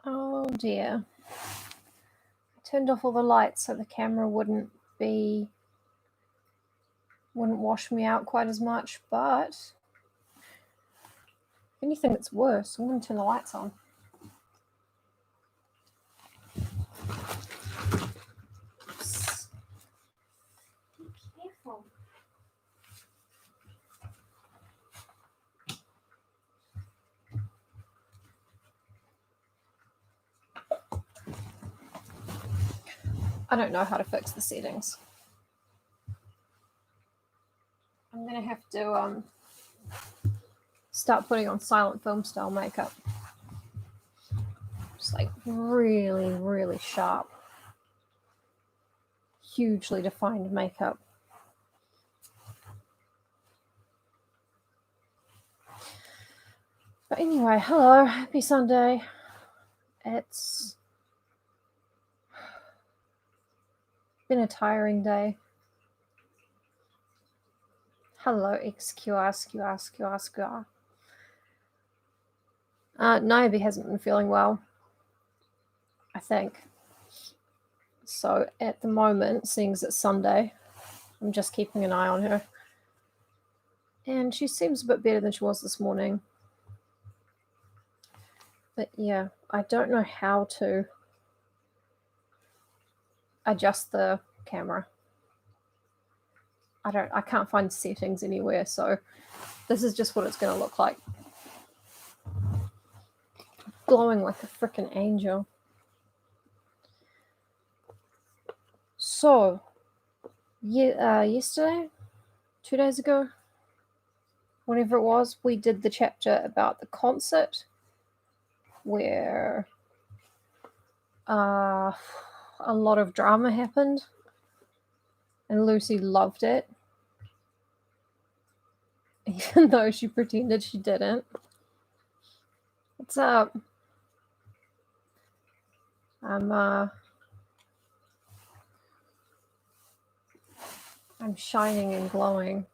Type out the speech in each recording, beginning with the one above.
Oh dear. I turned off all the lights so the camera wouldn't wash me out quite as much, but if anything that's worse, I'm going to turn the lights on. Oops. Be careful. I don't know how to fix the settings. I'm going to have to start putting on silent film style makeup. Just like really, really sharp, hugely defined makeup. But anyway, hello, happy Sunday. It's been a tiring day. Hello, XQR. Niobe hasn't been feeling well, I think. So at the moment, seeing as it's Sunday, I'm just keeping an eye on her. And she seems a bit better than she was this morning. But yeah, I don't know how to adjust the camera. I can't find settings anywhere, so this is just what it's going to look like. Glowing like a freaking angel. So, yesterday, 2 days ago, whenever it was, we did the chapter about the concert where a lot of drama happened, and Lucy loved it, even though she pretended she didn't. What's up? I'm shining and glowing.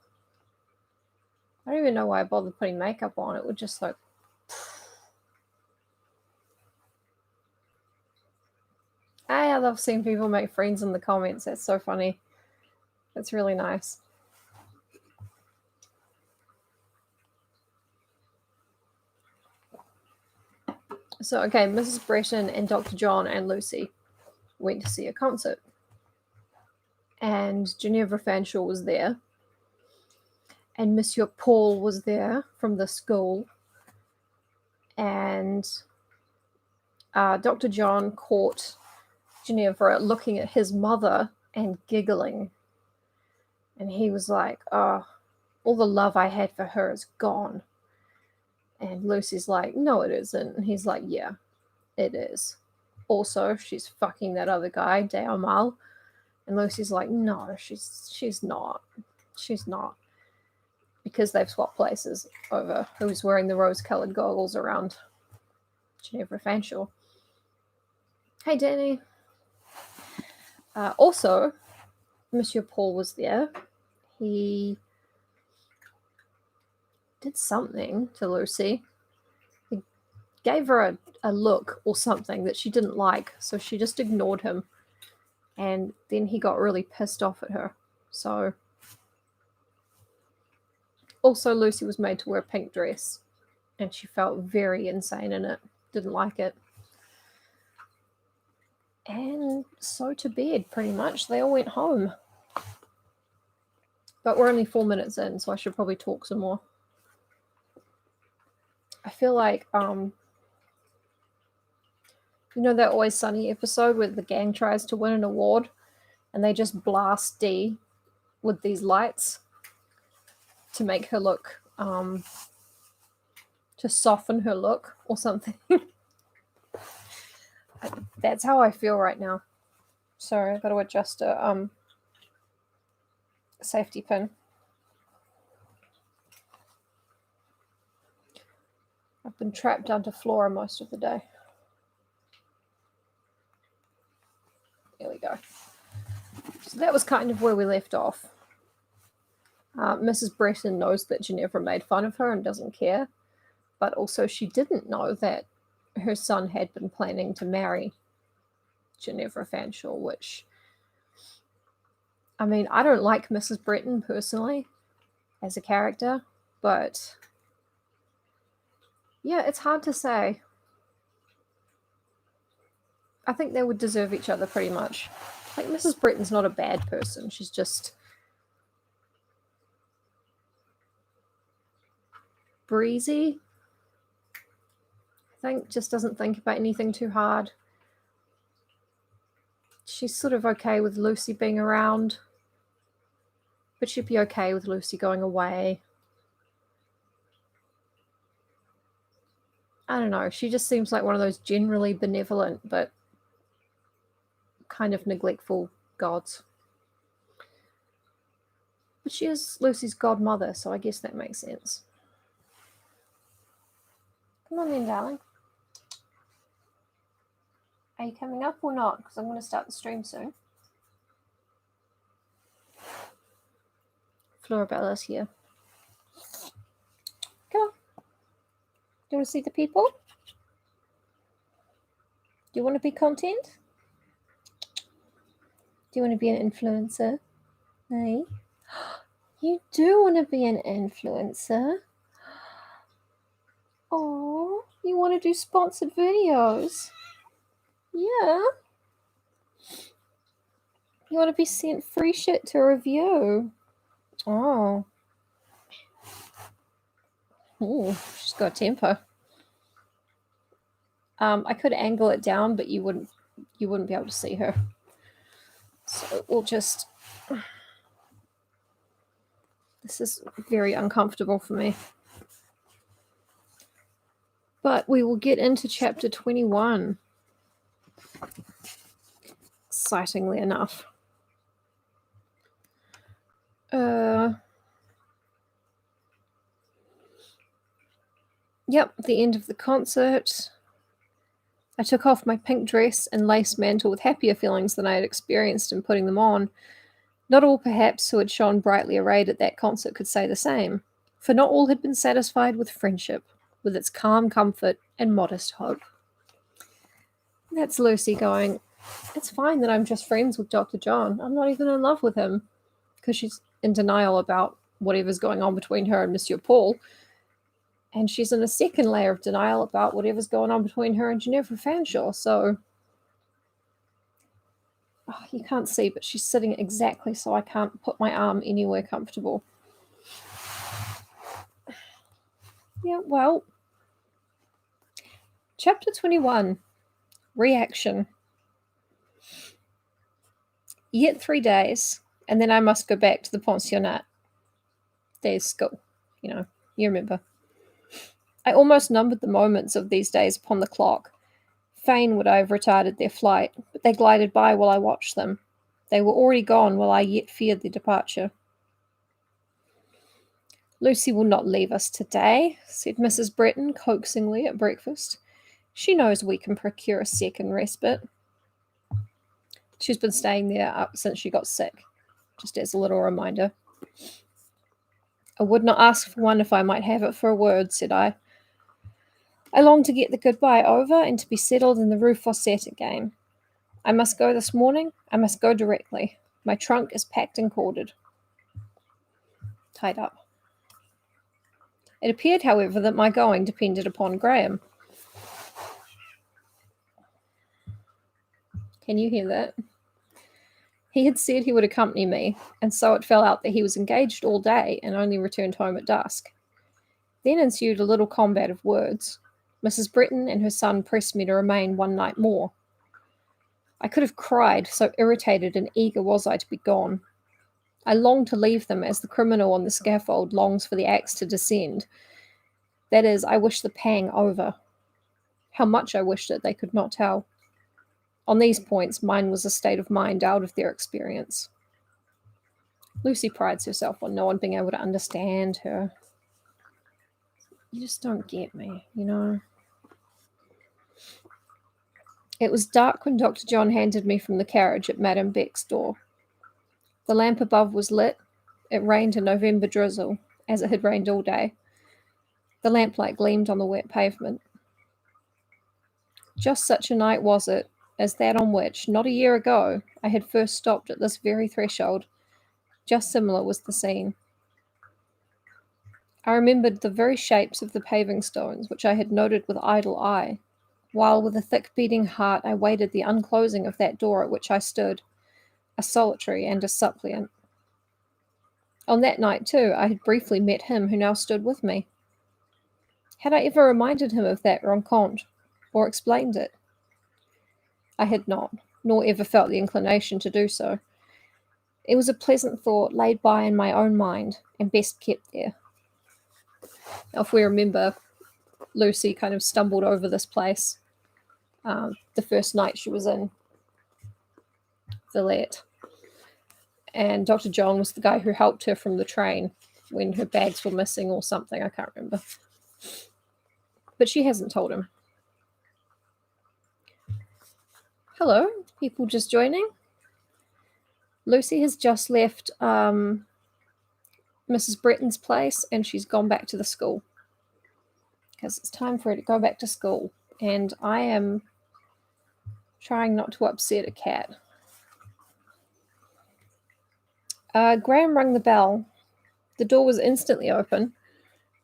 I don't even know why I bothered putting makeup on. It would just like... I love seeing people make friends in the comments. That's so funny. That's really nice. So, okay, Mrs. Breton and Dr. John and Lucy went to see a concert. And Ginevra Fanshawe was there. And Monsieur Paul was there from the school. And Dr. John caught Ginevra looking at his mother and giggling. And he was like, oh, all the love I had for her is gone. And Lucy's like, no, it isn't. And he's like, yeah, it is. Also, she's fucking that other guy, Deomal. And Lucy's like, no, she's not. She's not. Because they've swapped places over who's wearing the rose-coloured goggles around Ginevra Fanshawe. Hey, Danny. Also, Monsieur Paul was there. He did something to Lucy. He gave her a look or something that she didn't like, so she just ignored him. And then he got really pissed off at her. So, also Lucy was made to wear a pink dress, and she felt very insane in it. Didn't like it. And so to bed, pretty much. They all went home. But we're only 4 minutes in, so I should probably talk some more. I feel like, you know that Always Sunny episode where the gang tries to win an award and they just blast Dee with these lights to make her look, to soften her look or something. That's how I feel right now. Sorry, I've got to adjust a safety pin. I've been trapped under Flora most of the day. There we go. So that was kind of where we left off. Mrs. Breton knows that Ginevra made fun of her and doesn't care. But also she didn't know that her son had been planning to marry Ginevra Fanshawe, which, I mean, I don't like Mrs. Breton personally as a character, but yeah, it's hard to say. I think they would deserve each other pretty much. Like, Mrs. Breton's not a bad person. She's just breezy. I think just doesn't think about anything too hard. She's sort of okay with Lucy being around, but she'd be okay with Lucy going away. I don't know. She just seems like one of those generally benevolent but kind of neglectful gods. But she is Lucy's godmother, so I guess that makes sense. Come on then, darling. Are you coming up or not? Because I'm going to start the stream soon. Florabella's here. Come on. Do you want to see the people? Do you want to be content? Do you want to be an influencer? Hey? You do want to be an influencer? Oh, you want to do sponsored videos? Yeah. You want to be sent free shit to review? Oh. Ooh, she's got a temper. I could angle it down, but you wouldn't be able to see her. So we'll just... This is very uncomfortable for me. But we will get into chapter 21. Excitingly enough. Yep, the end of the concert. I took off my pink dress and lace mantle with happier feelings than I had experienced in putting them on. Not all, perhaps, who had shone brightly arrayed at that concert could say the same, for not all had been satisfied with friendship, with its calm comfort and modest hope. That's Lucy going, it's fine that I'm just friends with Dr. John. I'm not even in love with him, because she's in denial about whatever's going on between her and Monsieur Paul. And she's in a second layer of denial about whatever's going on between her and Ginevra Fanshawe. So, you can't see, but she's sitting exactly so I can't put my arm anywhere comfortable. Yeah, well, chapter 21, reaction. Yet 3 days, and then I must go back to the pensionnat. There's school, you remember. I almost numbered the moments of these days upon the clock. Fain would I have retarded their flight, but they glided by while I watched them. They were already gone while I yet feared their departure. Lucy will not leave us today, said Mrs. Breton coaxingly at breakfast. She knows we can procure a second respite. She's been staying there up since she got sick, just as a little reminder. I would not ask for one if I might have it for a word, said I. I long to get the goodbye over and to be settled in the Rue Fossette again. I must go this morning. I must go directly. My trunk is packed and corded. Tied up. It appeared, however, that my going depended upon Graham. Can you hear that? He had said he would accompany me, and so it fell out that he was engaged all day and only returned home at dusk. Then ensued a little combat of words. Mrs. Breton and her son pressed me to remain one night more. I could have cried, so irritated and eager was I to be gone. I longed to leave them as the criminal on the scaffold longs for the axe to descend. That is, I wished the pang over. How much I wished it, they could not tell. On these points, mine was a state of mind out of their experience. Lucy prides herself on no one being able to understand her. You just don't get me, It was dark when Dr. John handed me from the carriage at Madame Beck's door. The lamp above was lit. It rained a November drizzle, as it had rained all day. The lamplight gleamed on the wet pavement. Just such a night was it as that on which, not a year ago, I had first stopped at this very threshold. Just similar was the scene. I remembered the very shapes of the paving stones which I had noted with idle eye, while with a thick beating heart I waited the unclosing of that door at which I stood, a solitary and a suppliant. On that night, too, I had briefly met him who now stood with me. Had I ever reminded him of that rencontre, or explained it? I had not, nor ever felt the inclination to do so. It was a pleasant thought laid by in my own mind, and best kept there. Now, if we remember, Lucy kind of stumbled over this place the first night she was in Villette. And Dr. John was the guy who helped her from the train when her bags were missing or something. I can't remember. But she hasn't told him. Hello, people just joining. Lucy has just left Mrs. Bretton's place and she's gone back to the school. Because it's time for her to go back to school. And I am trying not to upset a cat. Graham rang the bell. The door was instantly open,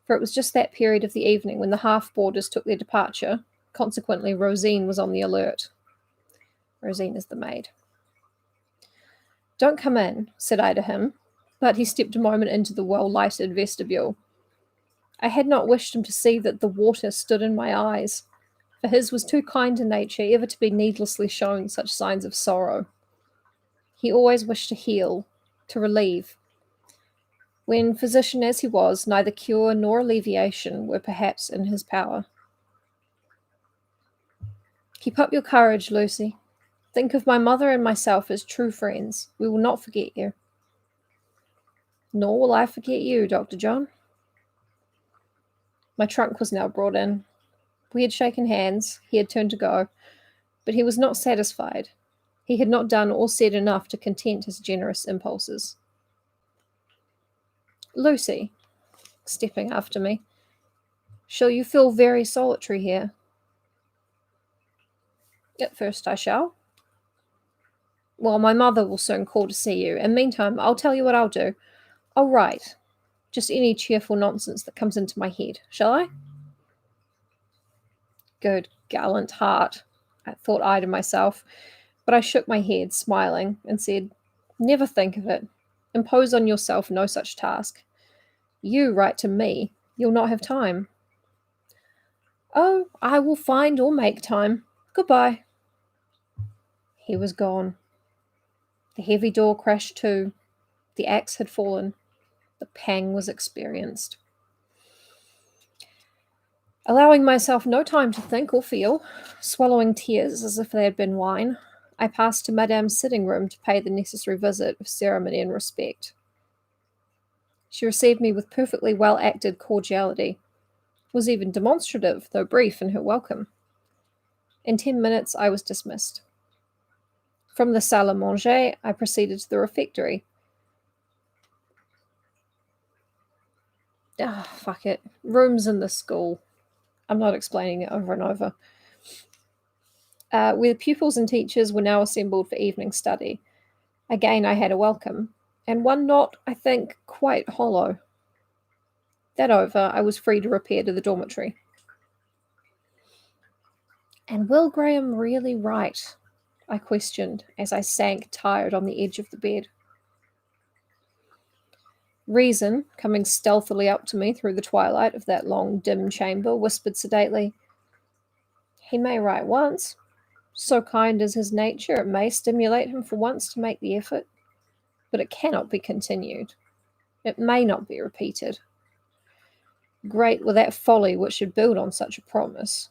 for it was just that period of the evening when the half-boarders took their departure. Consequently, Rosine was on the alert. Rosine is the maid. "Don't come in," said I to him, but he stepped a moment into the well-lighted vestibule. I had not wished him to see that the water stood in my eyes, for his was too kind a nature ever to be needlessly shown such signs of sorrow. He always wished to heal, to relieve. When, physician as he was, neither cure nor alleviation were perhaps in his power. "Keep up your courage, Lucy. Think of my mother and myself as true friends. We will not forget you." "Nor will I forget you, Dr. John." My trunk was now brought in. We had shaken hands. He had turned to go, but he was not satisfied. He had not done or said enough to content his generous impulses. "Lucy," stepping after me, "shall you feel very solitary here?" "At first I shall." "Well, my mother will soon call to see you, and meantime I'll tell you what I'll do. I'll write. Just any cheerful nonsense that comes into my head. Shall I?" Good gallant heart, thought I to myself, but I shook my head, smiling, and said, "Never think of it. Impose on yourself no such task. You write to me. You'll not have time." "Oh, I will find or make time. Goodbye." He was gone. The heavy door crashed to. The axe had fallen. The pang was experienced. Allowing myself no time to think or feel, swallowing tears as if they had been wine, I passed to Madame's sitting room to pay the necessary visit of ceremony and respect. She received me with perfectly well-acted cordiality, was even demonstrative, though brief, in her welcome. In 10 minutes I was dismissed. From the salle à manger, I proceeded to the refectory. Fuck it. Rooms in the school. I'm not explaining it over and over. Where the pupils and teachers were now assembled for evening study. Again I had a welcome, and one not, I think, quite hollow. That over, I was free to repair to the dormitory. "And will Graham really write?" I questioned as I sank tired on the edge of the bed. Reason, coming stealthily up to me through the twilight of that long, dim chamber, whispered sedately, "He may write once. So kind is his nature, it may stimulate him for once to make the effort. But it cannot be continued. It may not be repeated. Great were that folly which should build on such a promise.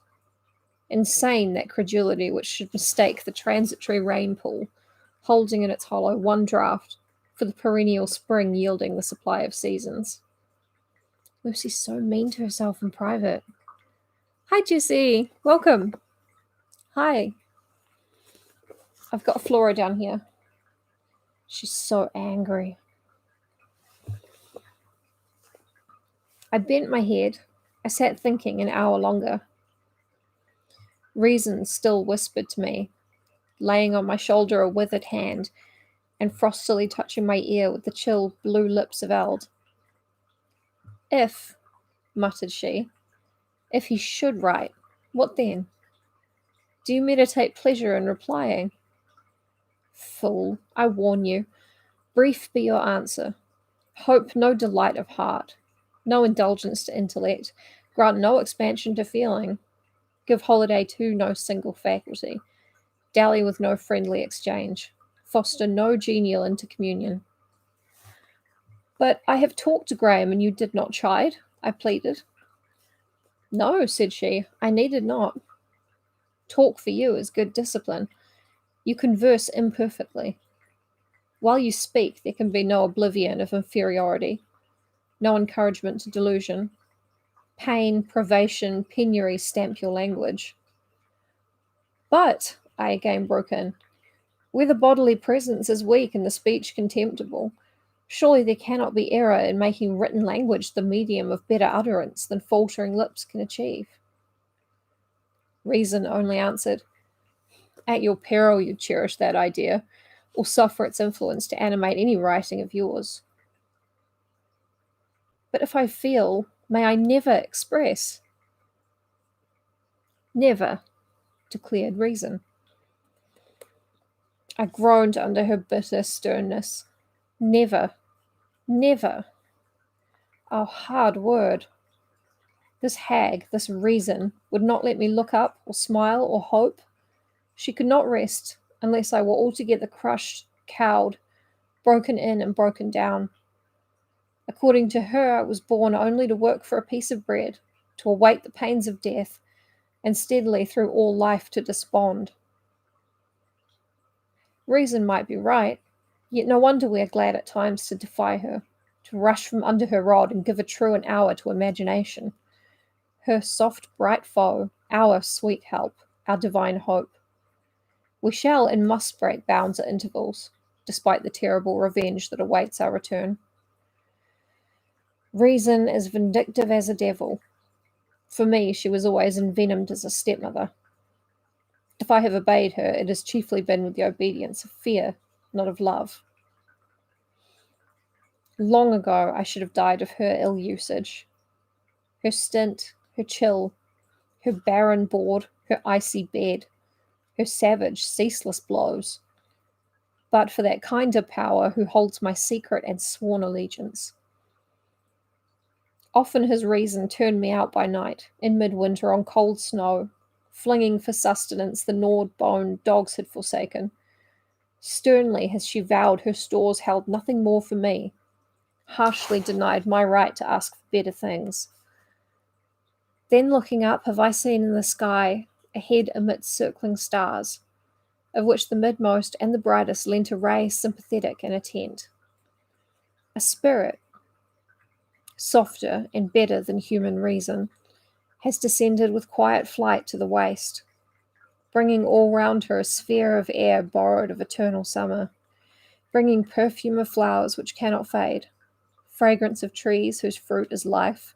Insane that credulity which should mistake the transitory rain-pool, holding in its hollow one draught, for the perennial spring yielding the supply of seasons." Lucy's so mean to herself in private. "Hi, Jessie. Welcome." "Hi. I've got Flora down here. She's so angry." I bent my head. I sat thinking an hour longer. Reason still whispered to me, laying on my shoulder a withered hand and frostily touching my ear with the chill blue lips of Eld. If, muttered she, if he should write, what then? Do you meditate pleasure in replying? Fool, I warn you, brief be your answer. Hope no delight of heart, no indulgence to intellect, grant no expansion to feeling, give holiday to no single faculty, dally with no friendly exchange, foster no genial intercommunion. But I have talked to Graham and you did not chide, I pleaded. No, said she, I needed not. Talk for you is good discipline. You converse imperfectly. While you speak, there can be no oblivion of inferiority, no encouragement to delusion. Pain, privation, penury stamp your language. But, I again broke in, where the bodily presence is weak and the speech contemptible, surely there cannot be error in making written language the medium of better utterance than faltering lips can achieve. Reason only answered, at your peril you cherish that idea, or suffer its influence to animate any writing of yours. But if I feel, may I never express? Never, declared Reason. I groaned under her bitter sternness. Never, never. Oh, hard word. This hag, this Reason, would not let me look up or smile or hope. She could not rest unless I were altogether crushed, cowed, broken in and broken down. According to her, I was born only to work for a piece of bread, to await the pains of death, and steadily through all life to despond. Reason might be right, yet no wonder we are glad at times to defy her, to rush from under her rod and give a truant hour to imagination. Her soft, bright foe, our sweet help, our divine hope. We shall and must break bounds at intervals, despite the terrible revenge that awaits our return. Reason is vindictive as a devil. For me, she was always envenomed as a stepmother. If I have obeyed her, it has chiefly been with the obedience of fear, not of love. Long ago I should have died of her ill usage. Her stint, her chill, her barren board, her icy bed, her savage, ceaseless blows. But for that kinder power who holds my secret and sworn allegiance. Often his reason turned me out by night, in midwinter on cold snow, flinging for sustenance the gnawed bone dogs had forsaken. Sternly has she vowed her stores held nothing more for me, harshly denied my right to ask for better things. Then looking up, have I seen in the sky, ahead amidst circling stars, of which the midmost and the brightest lent a ray sympathetic and attent. A spirit, softer and better than human reason, has descended with quiet flight to the waste, bringing all round her a sphere of air borrowed of eternal summer, bringing perfume of flowers which cannot fade, fragrance of trees whose fruit is life,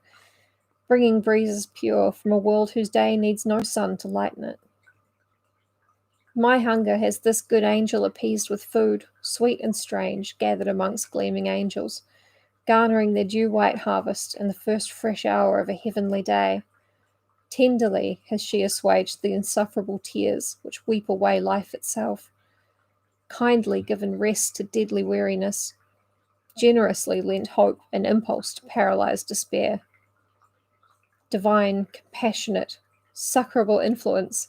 bringing breezes pure from a world whose day needs no sun to lighten it. My hunger has this good angel appeased with food, sweet and strange, gathered amongst gleaming angels, garnering their dew-white harvest in the first fresh hour of a heavenly day. Tenderly has she assuaged the insufferable tears which weep away life itself, kindly given rest to deadly weariness, generously lent hope and impulse to paralyzed despair. Divine, compassionate, succorable influence,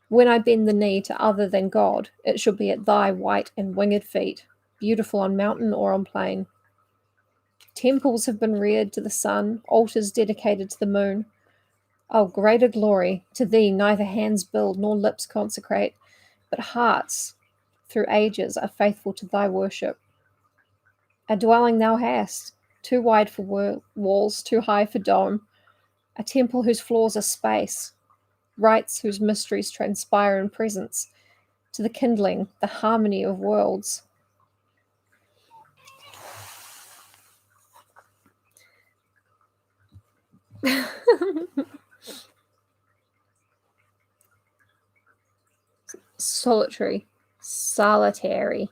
when I bend the knee to other than God, it shall be at thy white and winged feet, beautiful on mountain or on plain. Temples have been reared to the sun, altars dedicated to the moon. Oh, greater glory, to thee neither hands build nor lips consecrate, but hearts, through ages, are faithful to thy worship. A dwelling thou hast, too wide for walls, too high for dome, a temple whose floors are space, rites whose mysteries transpire in presence, to the kindling, the harmony of worlds. solitary. Solitary.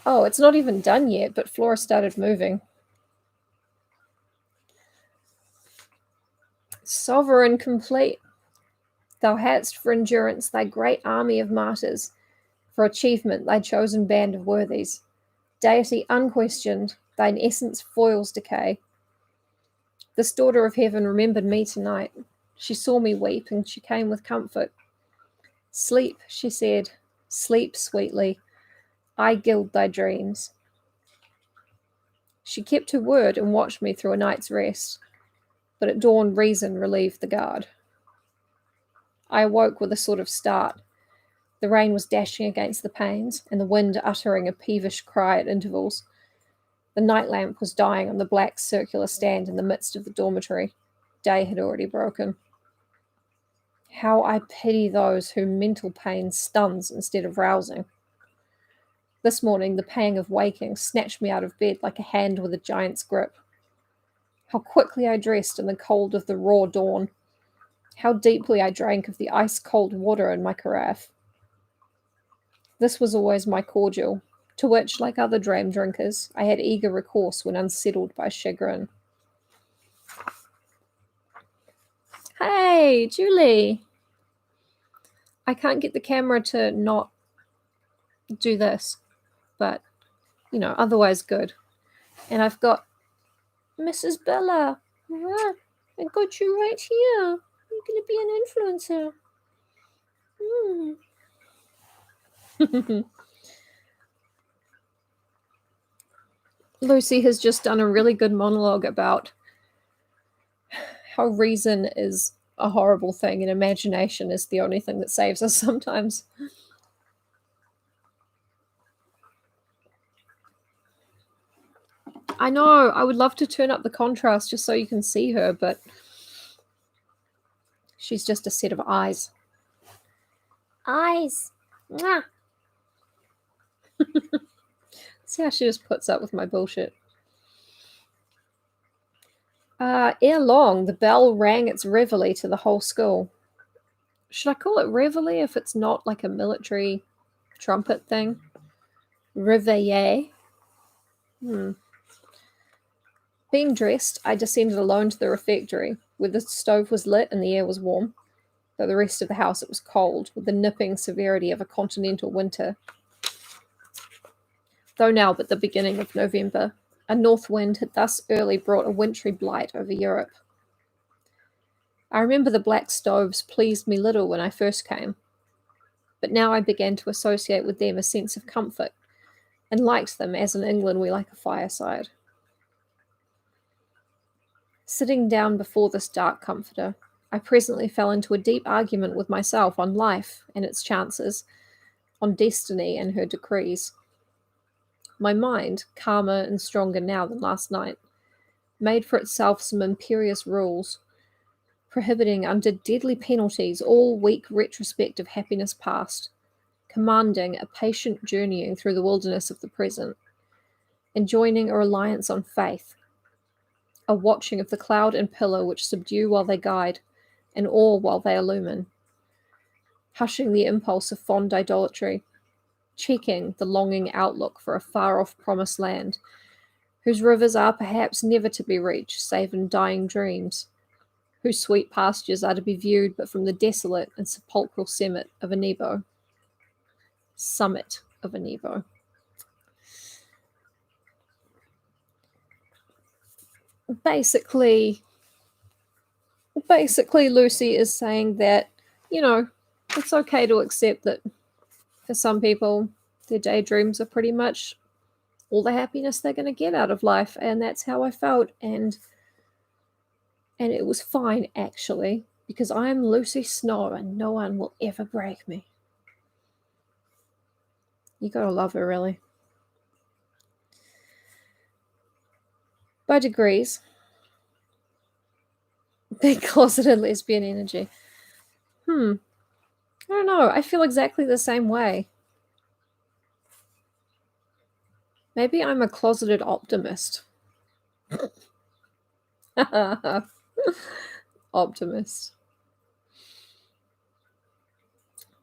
Oh, it's not even done yet, but Flora started moving. Sovereign complete. Thou hadst for endurance thy great army of martyrs, for achievement thy chosen band of worthies. Deity unquestioned, thine essence foils decay. This daughter of heaven remembered me tonight. She saw me weep, and she came with comfort. Sleep, she said, sleep sweetly. I gild thy dreams. She kept her word and watched me through a night's rest, but at dawn reason relieved the guard. I awoke with a sort of start. The rain was dashing against the panes, and the wind uttering a peevish cry at intervals. The night lamp was dying on the black circular stand in the midst of the dormitory. Day had already broken. How I pity those whom mental pain stuns instead of rousing. This morning, the pang of waking snatched me out of bed like a hand with a giant's grip. How quickly I dressed in the cold of the raw dawn. How deeply I drank of the ice-cold water in my carafe. This was always my cordial, to which, like other dram drinkers, I had eager recourse when unsettled by chagrin. Hey, Julie! I can't get the camera to not do this, but, otherwise good. And I've got Mrs. Bella. I got you right here. You're going to be an influencer. Lucy has just done a really good monologue about how reason is a horrible thing and imagination is the only thing that saves us sometimes. I know, I would love to turn up the contrast just so you can see her, but she's just a set of eyes. Eyes! Mwah. See how she just puts up with my bullshit. Ere long, the bell rang its reveille to the whole school. Should I call it reveille if it's not like a military trumpet thing? Réveillé? Being dressed, I descended alone to the refectory, where the stove was lit and the air was warm, though the rest of the house it was cold, with the nipping severity of a continental winter. Though now but the beginning of November, a north wind had thus early brought a wintry blight over Europe. I remember the black stoves pleased me little when I first came, but now I began to associate with them a sense of comfort, and liked them as in England we like a fireside. Sitting down before this dark comforter, I presently fell into a deep argument with myself on life and its chances, on destiny and her decrees. My mind, calmer and stronger now than last night, made for itself some imperious rules, prohibiting under deadly penalties all weak retrospect of happiness past, commanding a patient journeying through the wilderness of the present, enjoining a reliance on faith, a watching of the cloud and pillar which subdue while they guide, and awe while they illumine, hushing the impulse of fond idolatry, checking the longing outlook for a far-off promised land, whose rivers are perhaps never to be reached save in dying dreams, whose sweet pastures are to be viewed but from the desolate and sepulchral summit of a Nebo. Basically, Lucy is saying that, it's okay to accept that for some people, their daydreams are pretty much all the happiness they're going to get out of life, and that's how I felt, and it was fine, actually, because I am Lucy Snow, and no one will ever break me. You gotta love her, really. By degrees, big closeted lesbian energy. I don't know, I feel exactly the same way. Maybe I'm a closeted optimist. Optimist.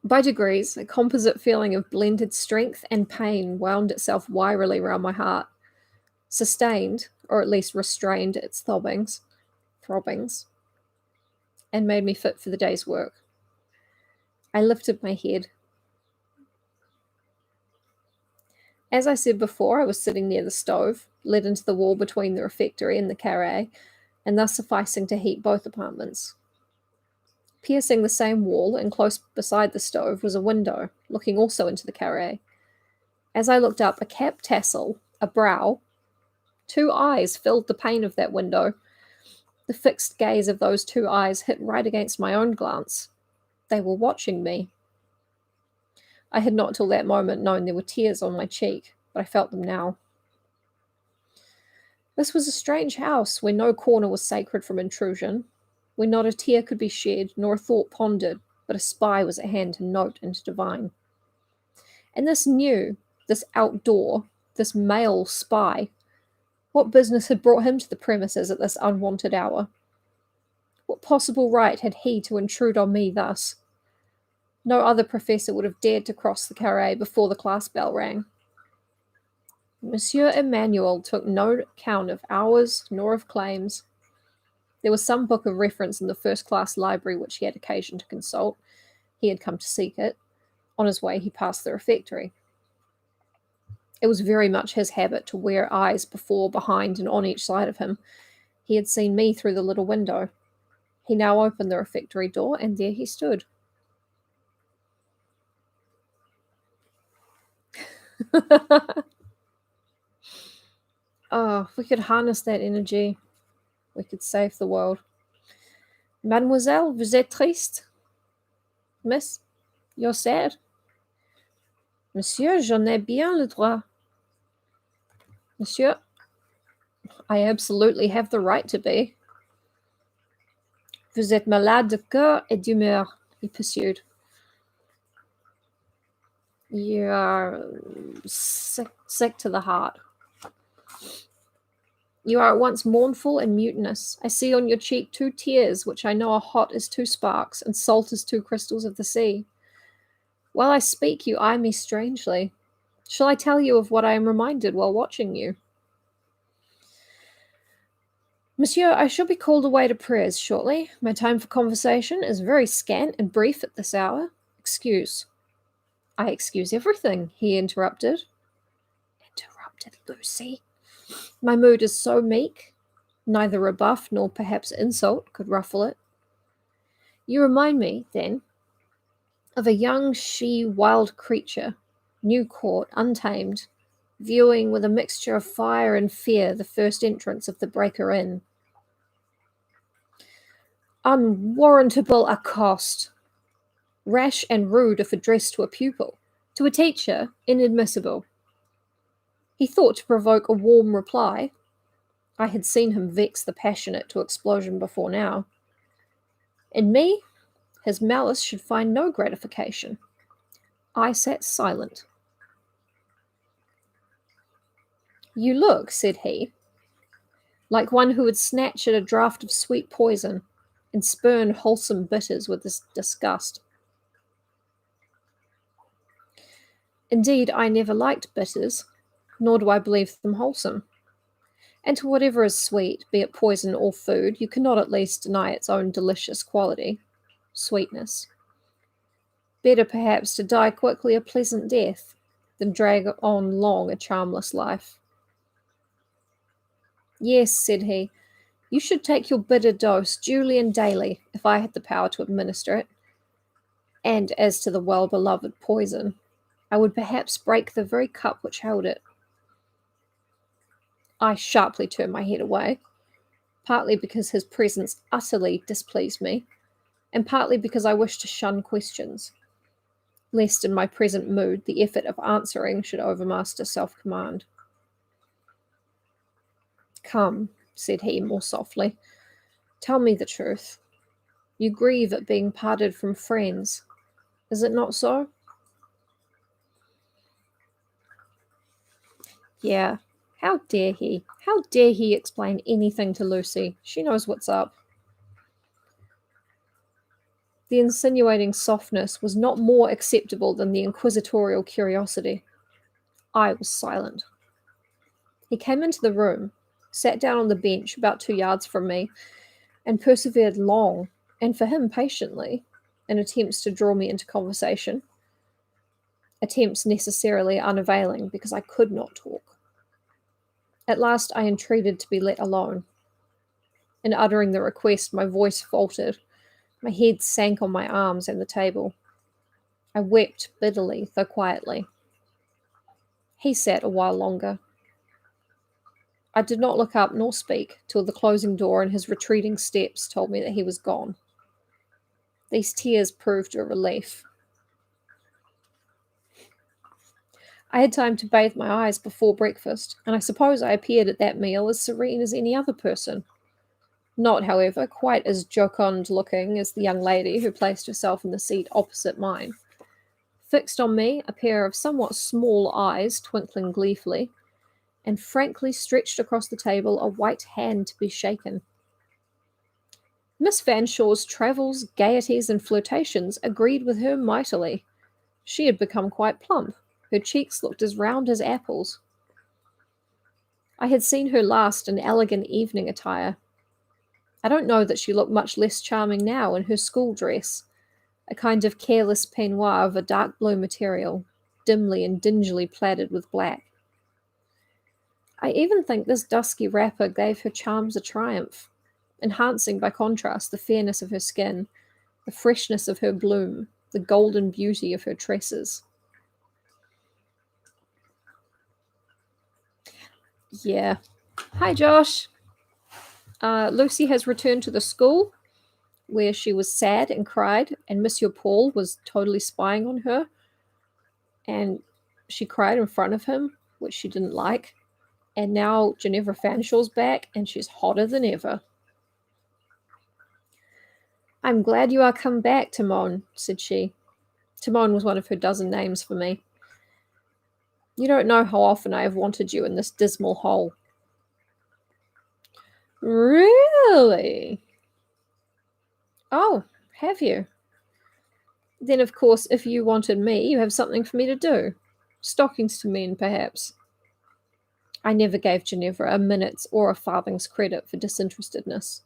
By degrees, a composite feeling of blended strength and pain wound itself wirily round my heart, sustained, or at least restrained its throbbings, and made me fit for the day's work. I lifted my head. As I said before, I was sitting near the stove, let into the wall between the refectory and the carré, and thus sufficing to heat both apartments. Piercing the same wall and close beside the stove was a window, looking also into the carré. As I looked up, a cap tassel, a brow, 2 eyes filled the pane of that window. The fixed gaze of those 2 eyes hit right against my own glance. They were watching me. I had not till that moment known there were tears on my cheek, but I felt them now. This was a strange house where no corner was sacred from intrusion, where not a tear could be shed, nor a thought pondered, but a spy was at hand to note and to divine. And this outdoor, this male spy, what business had brought him to the premises at this unwanted hour? What possible right had he to intrude on me thus? No other professor would have dared to cross the carré before the class bell rang. Monsieur Emmanuel took no count of hours nor of claims. There was some book of reference in the first-class library which he had occasion to consult. He had come to seek it. On his way, he passed the refectory. It was very much his habit to wear eyes before, behind, and on each side of him. He had seen me through the little window. He now opened the refectory door, and there he stood. Oh, if we could harness that energy, we could save the world. Mademoiselle, vous êtes triste? Miss, you're sad? Monsieur, j'en ai bien le droit. Monsieur, I absolutely have the right to be. Vous êtes malade de cœur et d'humeur, he pursued. You are sick to the heart. You are at once mournful and mutinous. I see on your cheek 2 tears, which I know are hot as 2 sparks, and salt as 2 crystals of the sea. While I speak, you eye me strangely. Shall I tell you of what I am reminded while watching you? Monsieur, I shall be called away to prayers shortly. My time for conversation is very scant and brief at this hour. Excuse. I excuse everything, he interrupted. Interrupted Lucy. My mood is so meek, neither rebuff nor perhaps insult could ruffle it. You remind me, then, of a young she-wild creature, new caught, untamed, viewing with a mixture of fire and fear the first entrance of the breaker in. Unwarrantable accost. Rash and rude if addressed to a pupil. To a teacher, inadmissible. He thought to provoke a warm reply. I had seen him vex the passionate to explosion before now. In me, his malice should find no gratification. I sat silent. You look, said he, like one who would snatch at a draught of sweet poison and spurn wholesome bitters with disgust. Indeed, I never liked bitters, nor do I believe them wholesome. And to whatever is sweet, be it poison or food, you cannot at least deny its own delicious quality, sweetness. Better perhaps to die quickly a pleasant death than drag on long a charmless life. Yes, said he, you should take your bitter dose duly and daily, if I had the power to administer it. And as to the well-beloved poison, I would perhaps break the very cup which held it. I sharply turned my head away, partly because his presence utterly displeased me, and partly because I wished to shun questions, lest in my present mood the effort of answering should overmaster self-command. Come, said he more softly, tell me the truth. You grieve at being parted from friends. Is it not so? Yeah. How dare he? How dare he explain anything to Lucy? She knows what's up. The insinuating softness was not more acceptable than the inquisitorial curiosity. I was silent. He came into the room, sat down on the bench about 2 yards from me, and persevered long, and for him patiently, in attempts to draw me into conversation. Attempts necessarily unavailing because I could not talk. At last I entreated to be let alone. In uttering the request, my voice faltered. My head sank on my arms and the table. I wept bitterly, though quietly. He sat a while longer. I did not look up nor speak till the closing door and his retreating steps told me that he was gone. These tears proved a relief. I had time to bathe my eyes before breakfast, and I suppose I appeared at that meal as serene as any other person. Not, however, quite as jocund-looking as the young lady who placed herself in the seat opposite mine. Fixed on me, a pair of somewhat small eyes twinkling gleefully, and frankly stretched across the table a white hand to be shaken. Miss Fanshaw's travels, gaieties, and flirtations agreed with her mightily. She had become quite plump. Her cheeks looked as round as apples. I had seen her last in elegant evening attire. I don't know that she looked much less charming now in her school dress, a kind of careless peignoir of a dark blue material, dimly and dingily plaided with black. I even think this dusky wrapper gave her charms a triumph, enhancing by contrast the fairness of her skin, the freshness of her bloom, the golden beauty of her tresses. Yeah. Hi, Josh. Lucy has returned to the school where she was sad and cried, and Monsieur Paul was totally spying on her. And she cried in front of him, which she didn't like. And now Ginevra Fanshaw's back, and she's hotter than ever. I'm glad you are come back, Timon, said she. Timon was one of her dozen names for me. You don't know how often I have wanted you in this dismal hole. Really? Oh, have you? Then, of course, if you wanted me, you have something for me to do. Stockings to mend, perhaps. I never gave Ginevra a minute's or a farthing's credit for disinterestedness.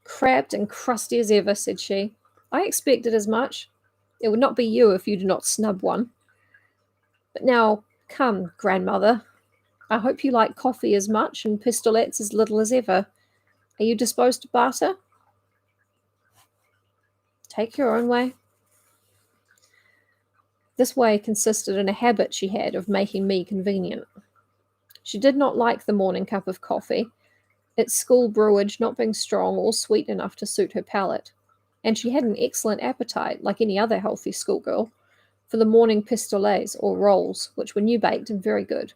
Crabbed and crusty as ever, said she. I expected as much. It would not be you if you did not snub one. But now, come, grandmother. I hope you like coffee as much and pistolets as little as ever. Are you disposed to barter? Take your own way. This way consisted in a habit she had of making me convenient. She did not like the morning cup of coffee, its school brewage not being strong or sweet enough to suit her palate, and she had an excellent appetite, like any other healthy schoolgirl, for the morning pistolets or rolls, which were new-baked and very good,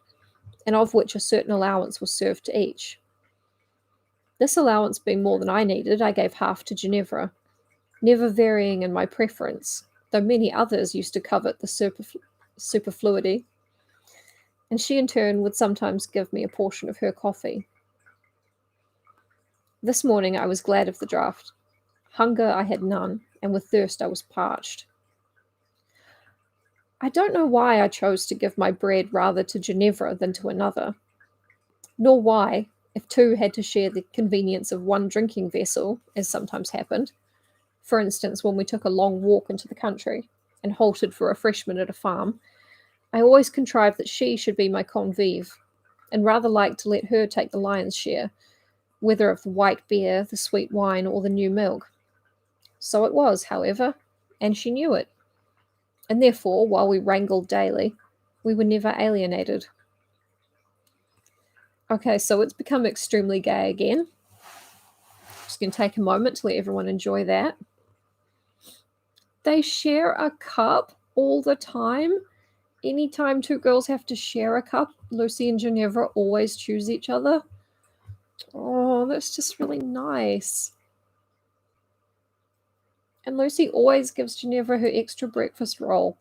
and of which a certain allowance was served to each. This allowance being more than I needed, I gave half to Ginevra, never varying in my preference, though many others used to covet the superfluity, and she in turn would sometimes give me a portion of her coffee. This morning I was glad of the draught. Hunger I had none, and with thirst I was parched. I don't know why I chose to give my bread rather to Ginevra than to another, nor why, if two had to share the convenience of one drinking vessel, as sometimes happened, for instance when we took a long walk into the country and halted for refreshment at a farm, I always contrived that she should be my convive, and rather liked to let her take the lion's share, whether of the white beer, the sweet wine, or the new milk. So it was, however, and she knew it, and therefore, while we wrangled daily, we were never alienated. Okay, so it's become extremely gay again. Just going to take a moment to let everyone enjoy that. They share a cup all the time. Anytime two girls have to share a cup, Lucy and Ginevra always choose each other. Oh, that's just really nice. And Lucy always gives Ginevra her extra breakfast roll.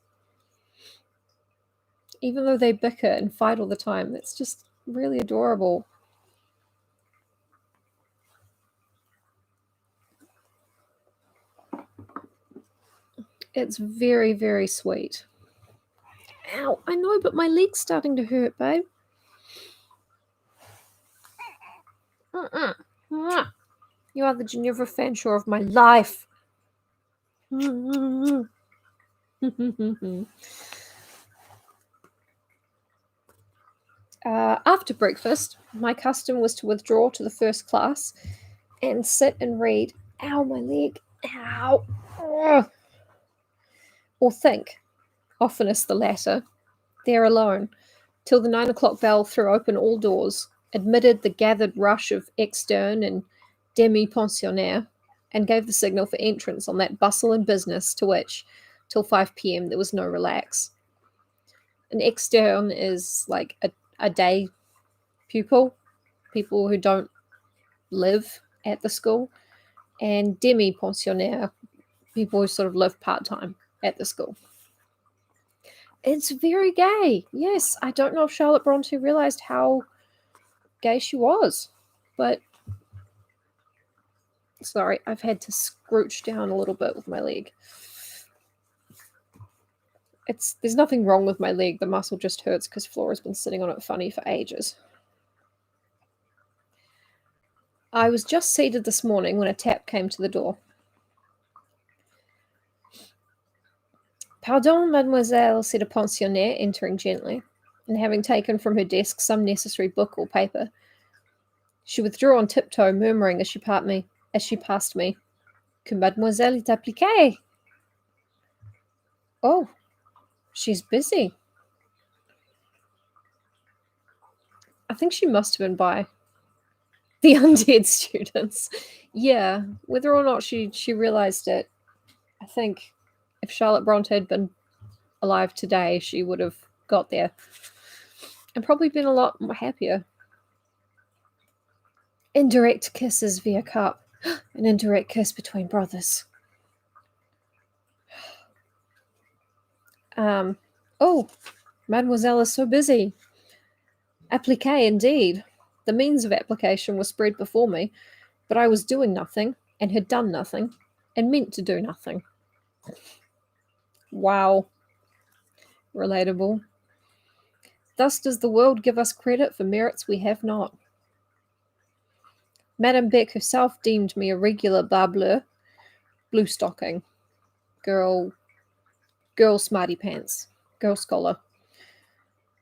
Even though they bicker and fight all the time, that's just really adorable. It's very, very sweet. Ow, I know, but my leg's starting to hurt, babe. You are the Ginevra Fanshawe of my life. After breakfast, my custom was to withdraw to the first class and sit and read. Ow, my leg. Ow. Ugh. Or think, oftenest the latter, there alone, till the 9 o'clock bell threw open all doors, admitted the gathered rush of externe and demi-pensionnaire, and gave the signal for entrance on that bustle and business to which, till 5 p.m., there was no relax. An externe is like a day pupil, people who don't live at the school, and demi-pensionnaire, people who sort of live part-time at the school. It's very gay. Yes, I don't know if Charlotte Bronte realized how gay she was, but sorry, I've had to scrooch down a little bit with my leg. There's nothing wrong with my leg. The muscle just hurts because Flora's been sitting on it funny for ages. I was just seated this morning when a tap came to the door. Pardon, mademoiselle, said a pensionnaire, entering gently, and having taken from her desk some necessary book or paper. She withdrew on tiptoe, murmuring as she passed me, que mademoiselle est appliquée. Oh, she's busy. I think she must have been by the undead students. Yeah, whether or not she realized it, I think if Charlotte Bronte had been alive today, she would have got there and probably been a lot more happier. Indirect kisses via cup. An indirect kiss between brothers. Oh, mademoiselle is so busy. Appliqué, indeed. The means of application were spread before me, but I was doing nothing, and had done nothing, and meant to do nothing. Wow. Relatable. Thus does the world give us credit for merits we have not. Madame Beck herself deemed me a regular barbleu, blue stocking, girl smarty pants, girl scholar,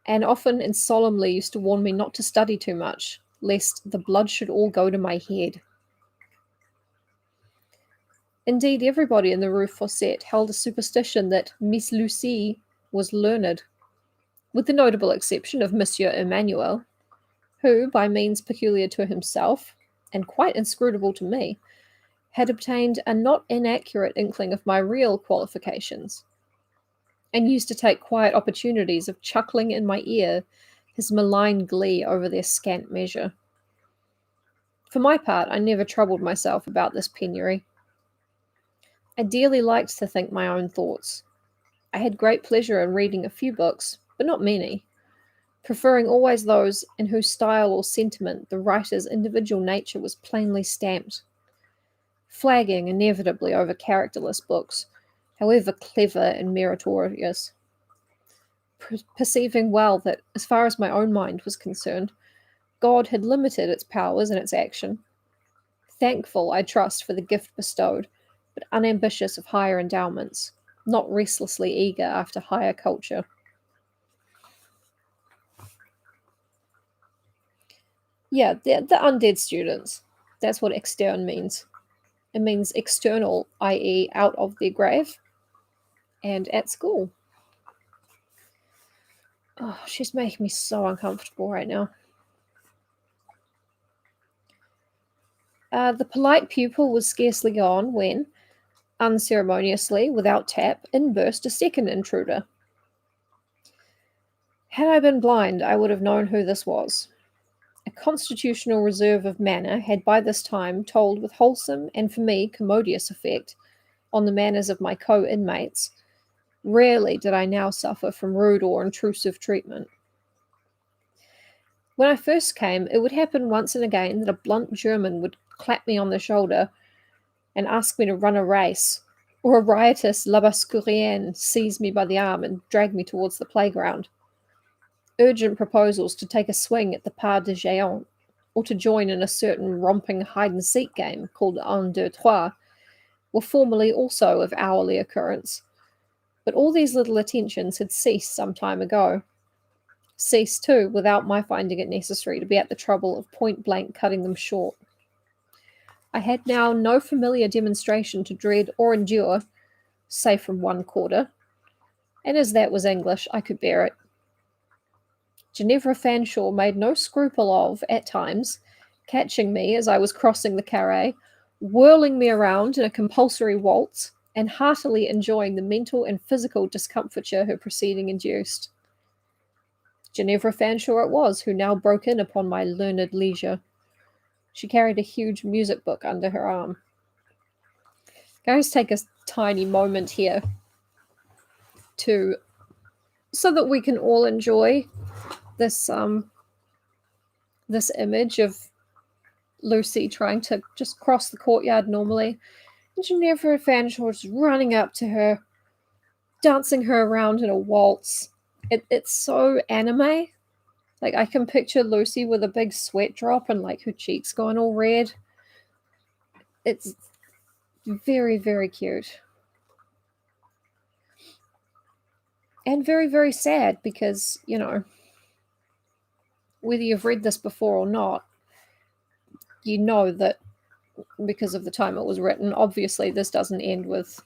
and often and solemnly used to warn me not to study too much, lest the blood should all go to my head. Indeed, everybody in the Rue Fossette held a superstition that Miss Lucie was learned, with the notable exception of Monsieur Emmanuel, who, by means peculiar to himself, and quite inscrutable to me, had obtained a not inaccurate inkling of my real qualifications, and used to take quiet opportunities of chuckling in my ear his malign glee over their scant measure. For my part, I never troubled myself about this penury. I dearly liked to think my own thoughts. I had great pleasure in reading a few books, but not many, preferring always those in whose style or sentiment the writer's individual nature was plainly stamped, flagging inevitably over characterless books, however clever and meritorious, perceiving well that, as far as my own mind was concerned, God had limited its powers and its action, thankful, I trust, for the gift bestowed, but unambitious of higher endowments, not restlessly eager after higher culture. Yeah, the undead students. That's what externe means. It means external, i.e., out of their grave, and at school. Oh, she's making me so uncomfortable right now. The polite pupil was scarcely gone when, unceremoniously, without tap, in burst a second intruder. Had I been blind, I would have known who this was. A constitutional reserve of manner had by this time told with wholesome and for me commodious effect on the manners of my co-inmates. Rarely did I now suffer from rude or intrusive treatment. When I first came, it would happen once and again that a blunt German would clap me on the shoulder and ask me to run a race, or a riotous Labascourienne seized me by the arm and dragged me towards the playground. Urgent proposals to take a swing at the Pas de Géant, or to join in a certain romping hide-and-seek game called Un, Deux, Trois, were formerly also of hourly occurrence. But all these little attentions had ceased some time ago. Ceased, too, without my finding it necessary to be at the trouble of point-blank cutting them short. I had now no familiar demonstration to dread or endure, save from one quarter, and as that was English, I could bear it. Ginevra Fanshawe made no scruple of, at times, catching me as I was crossing the carré, whirling me around in a compulsory waltz, and heartily enjoying the mental and physical discomfiture her proceeding induced. Ginevra Fanshawe it was who now broke in upon my learned leisure. She carried a huge music book under her arm. Guys, take a tiny moment here so that we can all enjoy this image of Lucy trying to just cross the courtyard normally, and Ginevra Fanshawe just running up to her, dancing her around in a waltz. It's so anime. Like, I can picture Lucy with a big sweat drop and like her cheeks going all red. It's very, very cute. And very, very sad because, you know, whether you've read this before or not, you know that because of the time it was written, obviously this doesn't end with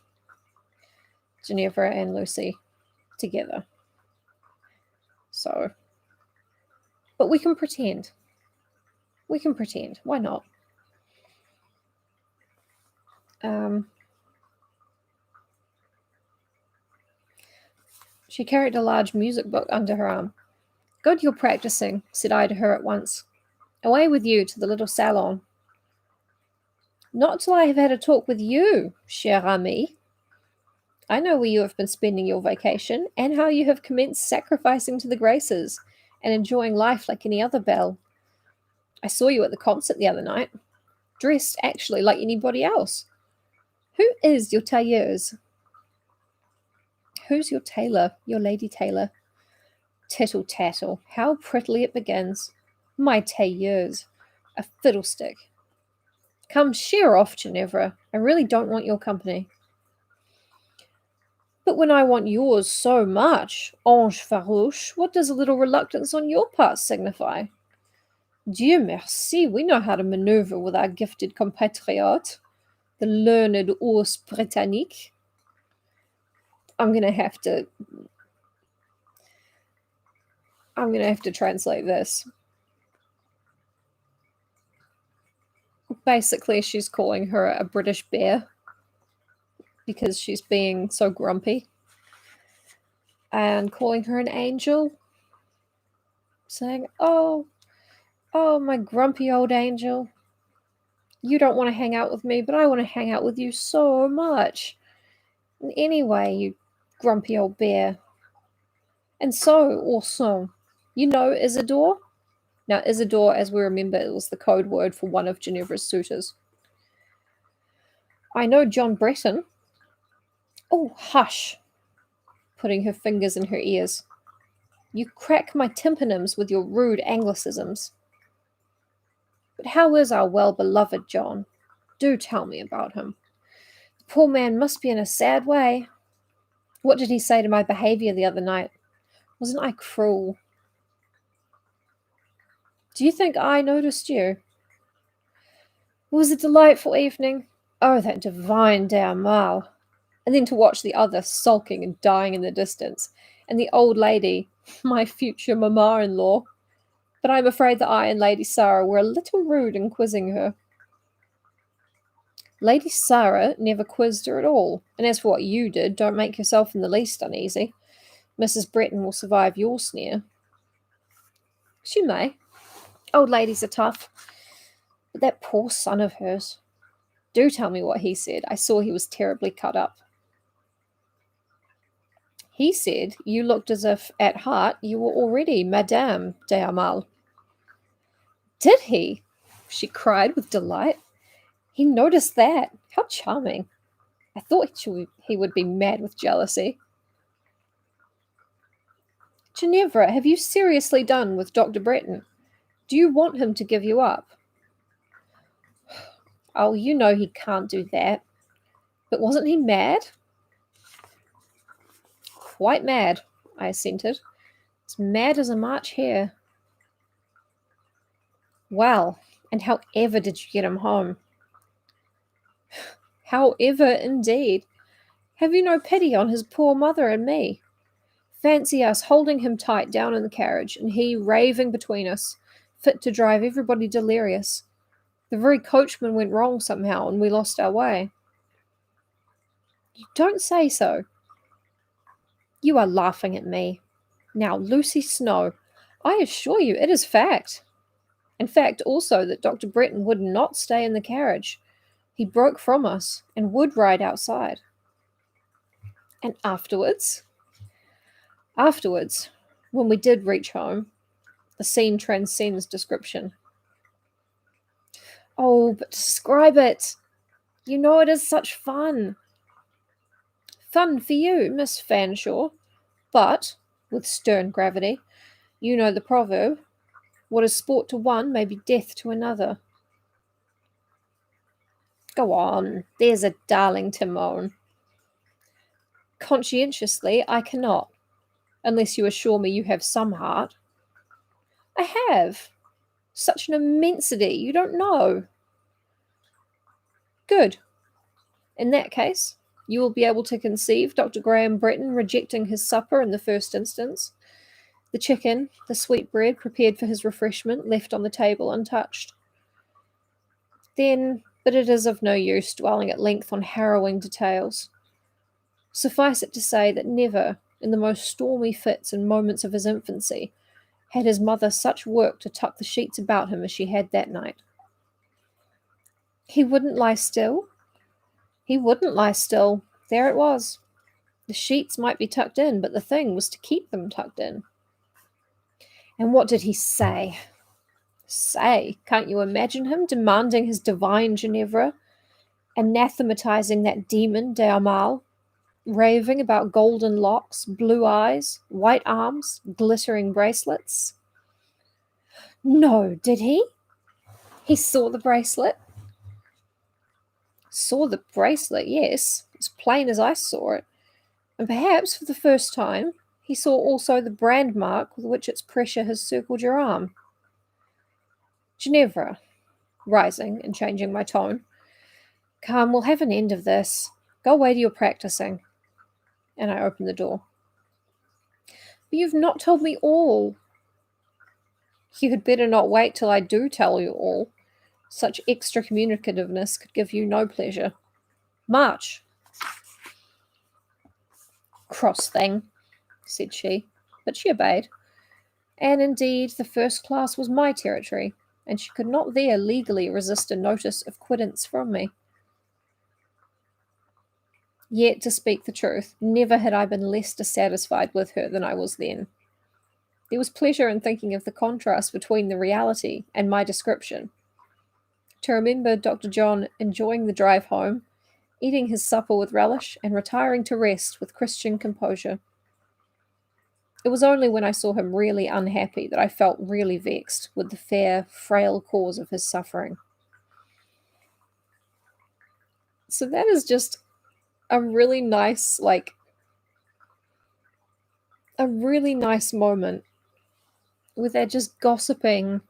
Ginevra and Lucy together. So, but we can pretend. We can pretend. Why not? She carried a large music book under her arm. Good you're practicing, said I to her at once. Away with you to the little salon. Not till I have had a talk with you, chère amie. I know where you have been spending your vacation, and how you have commenced sacrificing to the graces, and enjoying life like any other belle. I saw you at the concert the other night, dressed actually like anybody else. Who is your tailleuse? Who's your tailor, your lady tailor? Tittle tattle, how prettily it begins. My tailleuse, a fiddlestick. Come, sheer off, Ginevra. I really don't want your company. But when I want yours so much, ange farouche, what does a little reluctance on your part signify? Dieu merci, we know how to maneuver with our gifted compatriote, the learned ours britannique. I'm gonna have to translate this. Basically, she's calling her a British bear because she's being so grumpy, and calling her an angel, saying, oh, my grumpy old angel. You don't want to hang out with me, but I want to hang out with you so much. And anyway, you grumpy old bear. And so, Orson, you know Isidore? Now, Isidore, as we remember, it was the code word for one of Ginevra's suitors. I know John Breton. Oh, hush, putting her fingers in her ears. You crack my tympanums with your rude Anglicisms. But how is our well-beloved John? Do tell me about him. The poor man must be in a sad way. What did he say to my behaviour the other night? Wasn't I cruel? Do you think I noticed you? It was a delightful evening. Oh, that divine de Amal. And then to watch the other sulking and dying in the distance, and the old lady, my future mamma-in-law. But I'm afraid that I and Lady Sarah were a little rude in quizzing her. Lady Sarah never quizzed her at all, and as for what you did, don't make yourself in the least uneasy. Mrs. Breton will survive your sneer. She may. Old ladies are tough. But that poor son of hers. Do tell me what he said. I saw he was terribly cut up. He said you looked as if, at heart, you were already Madame de Amal. Did he? She cried with delight. He noticed that. How charming. I thought he would be mad with jealousy. Ginevra, have you seriously done with Dr. Breton? Do you want him to give you up? Oh, you know he can't do that. But wasn't he mad? Quite mad, I assented. As mad as a March hare. Well, and however did you get him home? However, indeed. Have you no pity on his poor mother and me? Fancy us holding him tight down in the carriage, and he raving between us, fit to drive everybody delirious. The very coachman went wrong somehow, and we lost our way. You don't say so. You are laughing at me. Now, Lucy Snow, I assure you it is fact. In fact, also, that Dr. Breton would not stay in the carriage. He broke from us and would ride outside. And afterwards? Afterwards, when we did reach home, the scene transcends description. Oh, but describe it. You know it is such fun. Fun for you, Miss Fanshawe. But, with stern gravity, you know the proverb, what is sport to one may be death to another. Go on, there's a darling Timon. Conscientiously, I cannot, unless you assure me you have some heart. I have. Such an immensity, you don't know. Good. In that case, you will be able to conceive Dr. Graham Breton rejecting his supper in the first instance, the chicken, the sweetbread prepared for his refreshment left on the table untouched. Then, but it is of no use dwelling at length on harrowing details. Suffice it to say that never, in the most stormy fits and moments of his infancy, had his mother such work to tuck the sheets about him as she had that night. He wouldn't lie still. He wouldn't lie still. There it was. The sheets might be tucked in, but the thing was to keep them tucked in. And what did he say? Say? Can't you imagine him demanding his divine Ginevra, anathematizing that demon Deamal, raving about golden locks, blue eyes, white arms, glittering bracelets? No, did he? He saw the bracelet? Saw the bracelet, yes, as plain as I saw it. And perhaps for the first time, he saw also the brand mark with which its pressure has circled your arm. Ginevra, rising and changing my tone, come, we'll have an end of this. Go away to your practicing. And I opened the door. But you've not told me all. You had better not wait till I do tell you all. Such extra communicativeness could give you no pleasure. March. Cross thing, said she, but she obeyed. And indeed, the first class was my territory, and she could not there legally resist a notice of quittance from me. Yet, to speak the truth, never had I been less dissatisfied with her than I was then. There was pleasure in thinking of the contrast between the reality and my description. To remember Dr. John enjoying the drive home, eating his supper with relish, and retiring to rest with Christian composure. It was only when I saw him really unhappy that I felt really vexed with the fair, frail cause of his suffering. So that is just a really nice, a really nice moment where they're just gossiping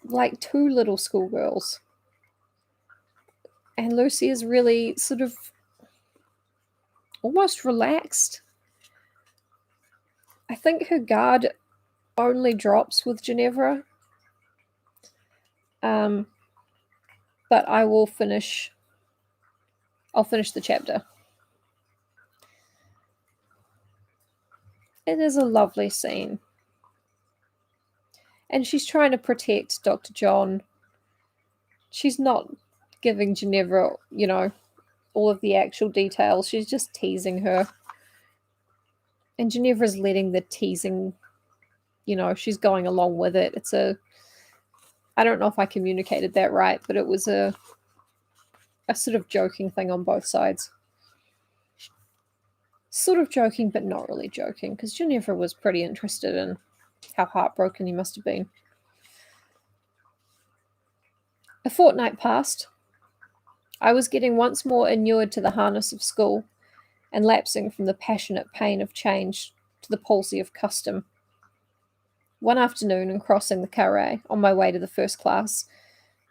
like two little schoolgirls. And Lucy is really sort of almost relaxed. I think her guard only drops with Ginevra. But I'll finish the chapter. It is a lovely scene. And she's trying to protect Dr. John. She's not giving Ginevra, all of the actual details. She's just teasing her. And Ginevra's letting the teasing, she's going along with it. I don't know if I communicated that right, but it was a sort of joking thing on both sides. Sort of joking, but not really joking, because Ginevra was pretty interested in how heartbroken he must have been. A fortnight passed. I was getting once more inured to the harness of school, and lapsing from the passionate pain of change to the palsy of custom. One afternoon, in crossing the carré on my way to the first class,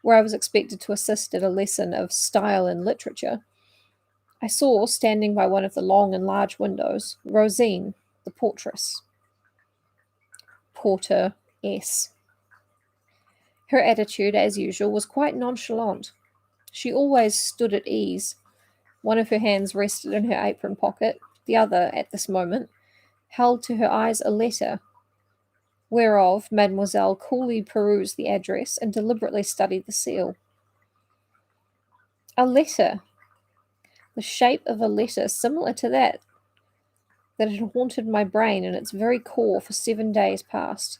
where I was expected to assist at a lesson of style in literature, I saw, standing by one of the long and large windows, Rosine, the portress. Porter S. Her attitude, as usual, was quite nonchalant. She always stood at ease. One of her hands rested in her apron pocket, the other, at this moment, held to her eyes a letter, whereof Mademoiselle coolly perused the address and deliberately studied the seal. A letter! The shape of a letter similar to that had haunted my brain in its very core for 7 days past.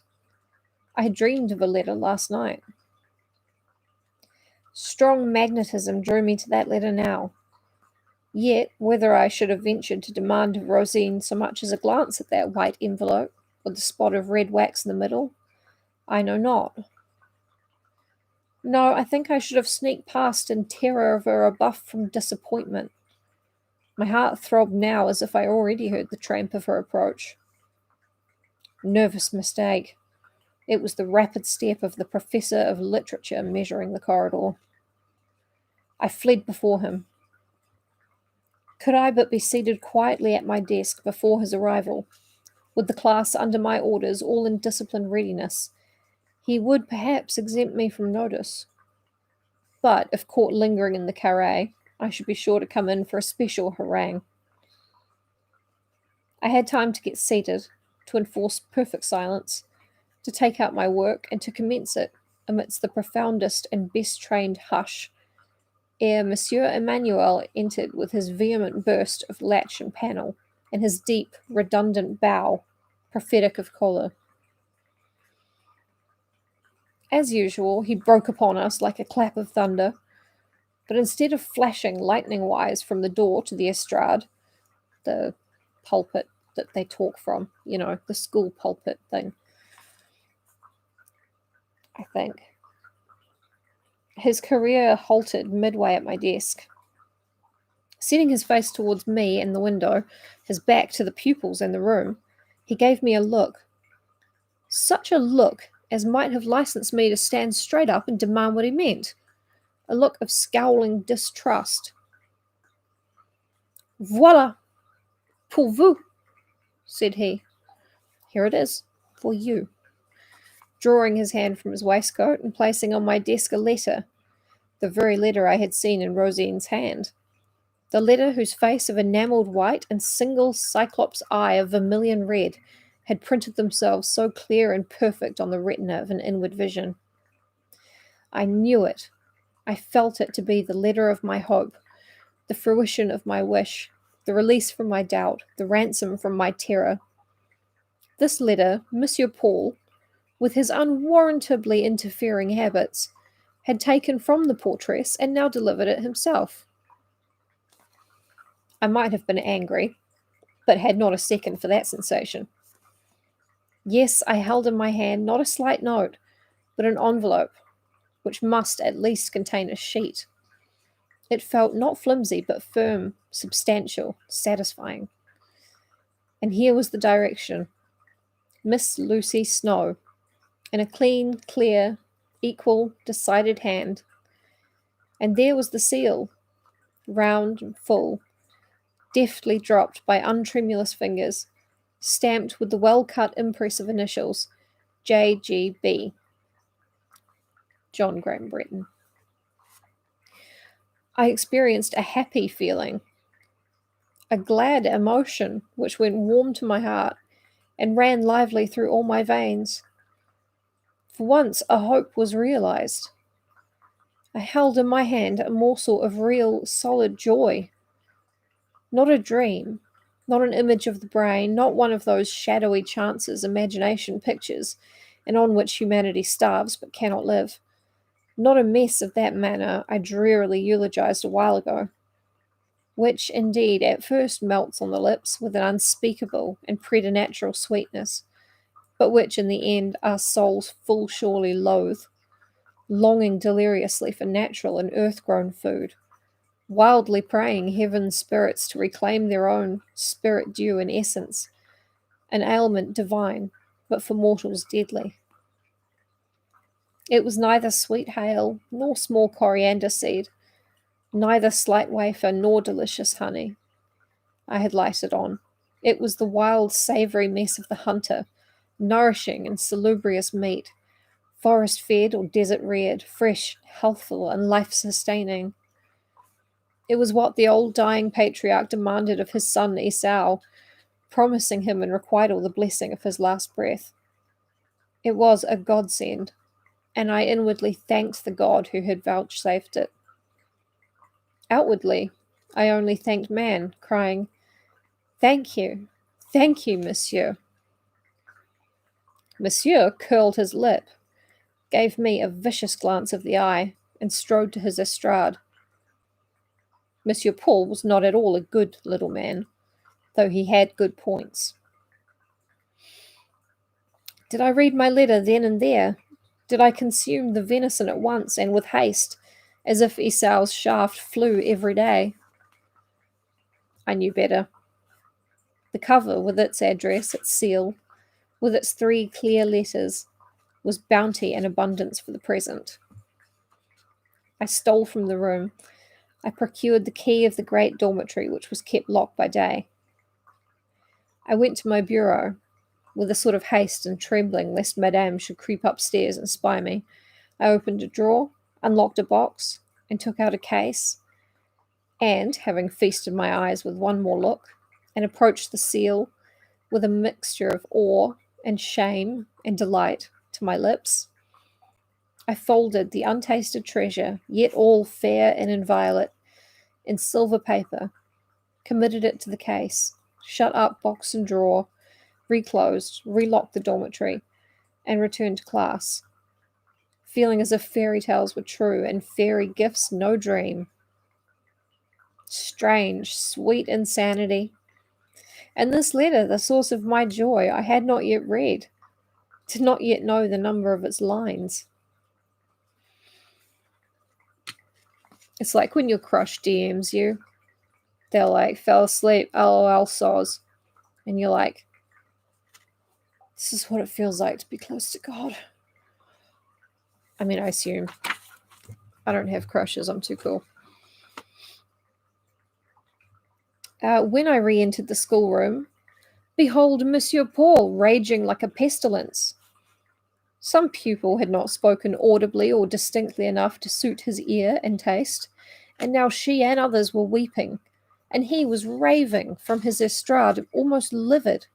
I had dreamed of a letter last night. Strong magnetism drew me to that letter now. Yet, whether I should have ventured to demand of Rosine so much as a glance at that white envelope, with the spot of red wax in the middle, I know not. No, I think I should have sneaked past in terror of a rebuff from disappointment. My heart throbbed now as if I already heard the tramp of her approach. Nervous mistake. It was the rapid step of the professor of literature measuring the corridor. I fled before him. Could I but be seated quietly at my desk before his arrival, with the class under my orders all in disciplined readiness, he would perhaps exempt me from notice. But if caught lingering in the carré, I should be sure to come in for a special harangue. I had time to get seated, to enforce perfect silence, to take out my work, and to commence it amidst the profoundest and best trained hush, ere Monsieur Emmanuel entered with his vehement burst of latch and panel, and his deep, redundant bow, prophetic of choler. As usual, he broke upon us like a clap of thunder, but instead of flashing lightning-wise from the door to the estrade, the pulpit that they talk from, the school pulpit thing, I think, his career halted midway at my desk. Setting his face towards me and the window, his back to the pupils in the room, he gave me a look. Such a look as might have licensed me to stand straight up and demand what he meant. A look of scowling distrust. Voilà, pour vous, said he. Here it is, for you. Drawing his hand from his waistcoat and placing on my desk a letter, the very letter I had seen in Rosine's hand. The letter whose face of enamelled white and single cyclops eye of vermilion red had printed themselves so clear and perfect on the retina of an inward vision. I knew it. I felt it to be the letter of my hope, the fruition of my wish, the release from my doubt, the ransom from my terror. This letter, Monsieur Paul, with his unwarrantably interfering habits, had taken from the portress and now delivered it himself. I might have been angry, but had not a second for that sensation. Yes, I held in my hand not a slight note, but an envelope, which must at least contain a sheet. It felt not flimsy, but firm, substantial, satisfying. And here was the direction. Miss Lucy Snow, in a clean, clear, equal, decided hand. And there was the seal, round and full, deftly dropped by untremulous fingers, stamped with the well-cut impressive initials, J.G.B. John Graham Bretton. I experienced a happy feeling, a glad emotion which went warm to my heart and ran lively through all my veins. For once a hope was realized. I held in my hand a morsel of real, solid joy. Not a dream, not an image of the brain, not one of those shadowy chances imagination pictures, and on which humanity starves but cannot live. Not a mess of that manner I drearily eulogized a while ago, which indeed at first melts on the lips with an unspeakable and preternatural sweetness, but which in the end our souls full surely loathe, longing deliriously for natural and earth-grown food, wildly praying heaven's spirits to reclaim their own spirit due in essence, an ailment divine, but for mortals deadly. It was neither sweet hail, nor small coriander seed, neither slight wafer nor delicious honey I had lighted on. It was the wild, savoury mess of the hunter, nourishing and salubrious meat, forest-fed or desert-reared, fresh, healthful, and life-sustaining. It was what the old dying patriarch demanded of his son Esau, promising him in requital the blessing of his last breath. It was a godsend, and I inwardly thanked the God who had vouchsafed it. Outwardly, I only thanked man, crying, thank you, monsieur." Monsieur curled his lip, gave me a vicious glance of the eye, and strode to his estrade. Monsieur Paul was not at all a good little man, though he had good points. Did I read my letter then and there? Did I consume the venison at once and with haste, as if Esau's shaft flew every day? I knew better. The cover, with its address, its seal, with its 3 clear letters, was bounty and abundance for the present. I stole from the room. I procured the key of the great dormitory, which was kept locked by day. I went to my bureau, with a sort of haste and trembling lest Madame should creep upstairs and spy me. I opened a drawer, unlocked a box, and took out a case, and, having feasted my eyes with one more look, and approached the seal with a mixture of awe and shame and delight to my lips, I folded the untasted treasure, yet all fair and inviolate, in silver paper, committed it to the case, shut up box and drawer, reclosed, relocked the dormitory, and returned to class, feeling as if fairy tales were true and fairy gifts no dream. Strange, sweet insanity. And this letter, the source of my joy, I had not yet read, did not yet know the number of its lines. It's like when your crush DMs you. They're like, fell asleep, lol, soz. And you're like, this is what it feels like to be close to God. I mean, I assume. I don't have crushes, I'm too cool. When I re-entered the schoolroom, behold Monsieur Paul raging like a pestilence. Some pupil had not spoken audibly or distinctly enough to suit his ear and taste, and now she and others were weeping, and he was raving from his estrade, almost livid.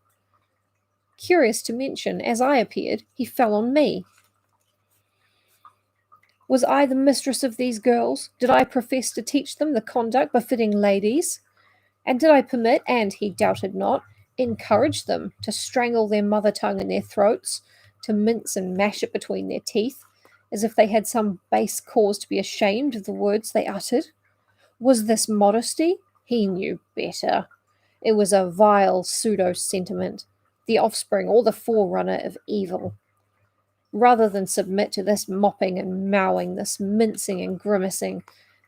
Curious to mention, as I appeared, he fell on me. Was I the mistress of these girls? Did I profess to teach them the conduct befitting ladies? And did I permit, and he doubted not, encourage them to strangle their mother tongue in their throats, to mince and mash it between their teeth, as if they had some base cause to be ashamed of the words they uttered? Was this modesty? He knew better. It was a vile pseudo-sentiment, the offspring or the forerunner of evil. Rather than submit to this mopping and mowing, this mincing and grimacing,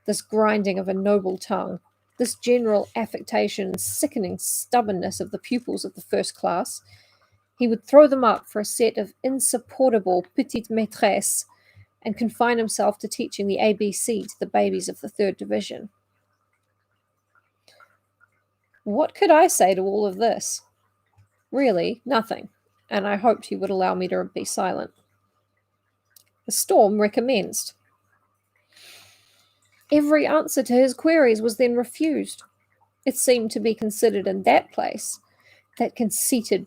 this grinding of a noble tongue, this general affectation and sickening stubbornness of the pupils of the first class, he would throw them up for a set of insupportable petites maîtresses and confine himself to teaching the ABC to the babies of the 3rd Division. What could I say to all of this? Really, nothing, and I hoped he would allow me to be silent. The storm recommenced. Every answer to his queries was then refused. It seemed to be considered in that place, that conceited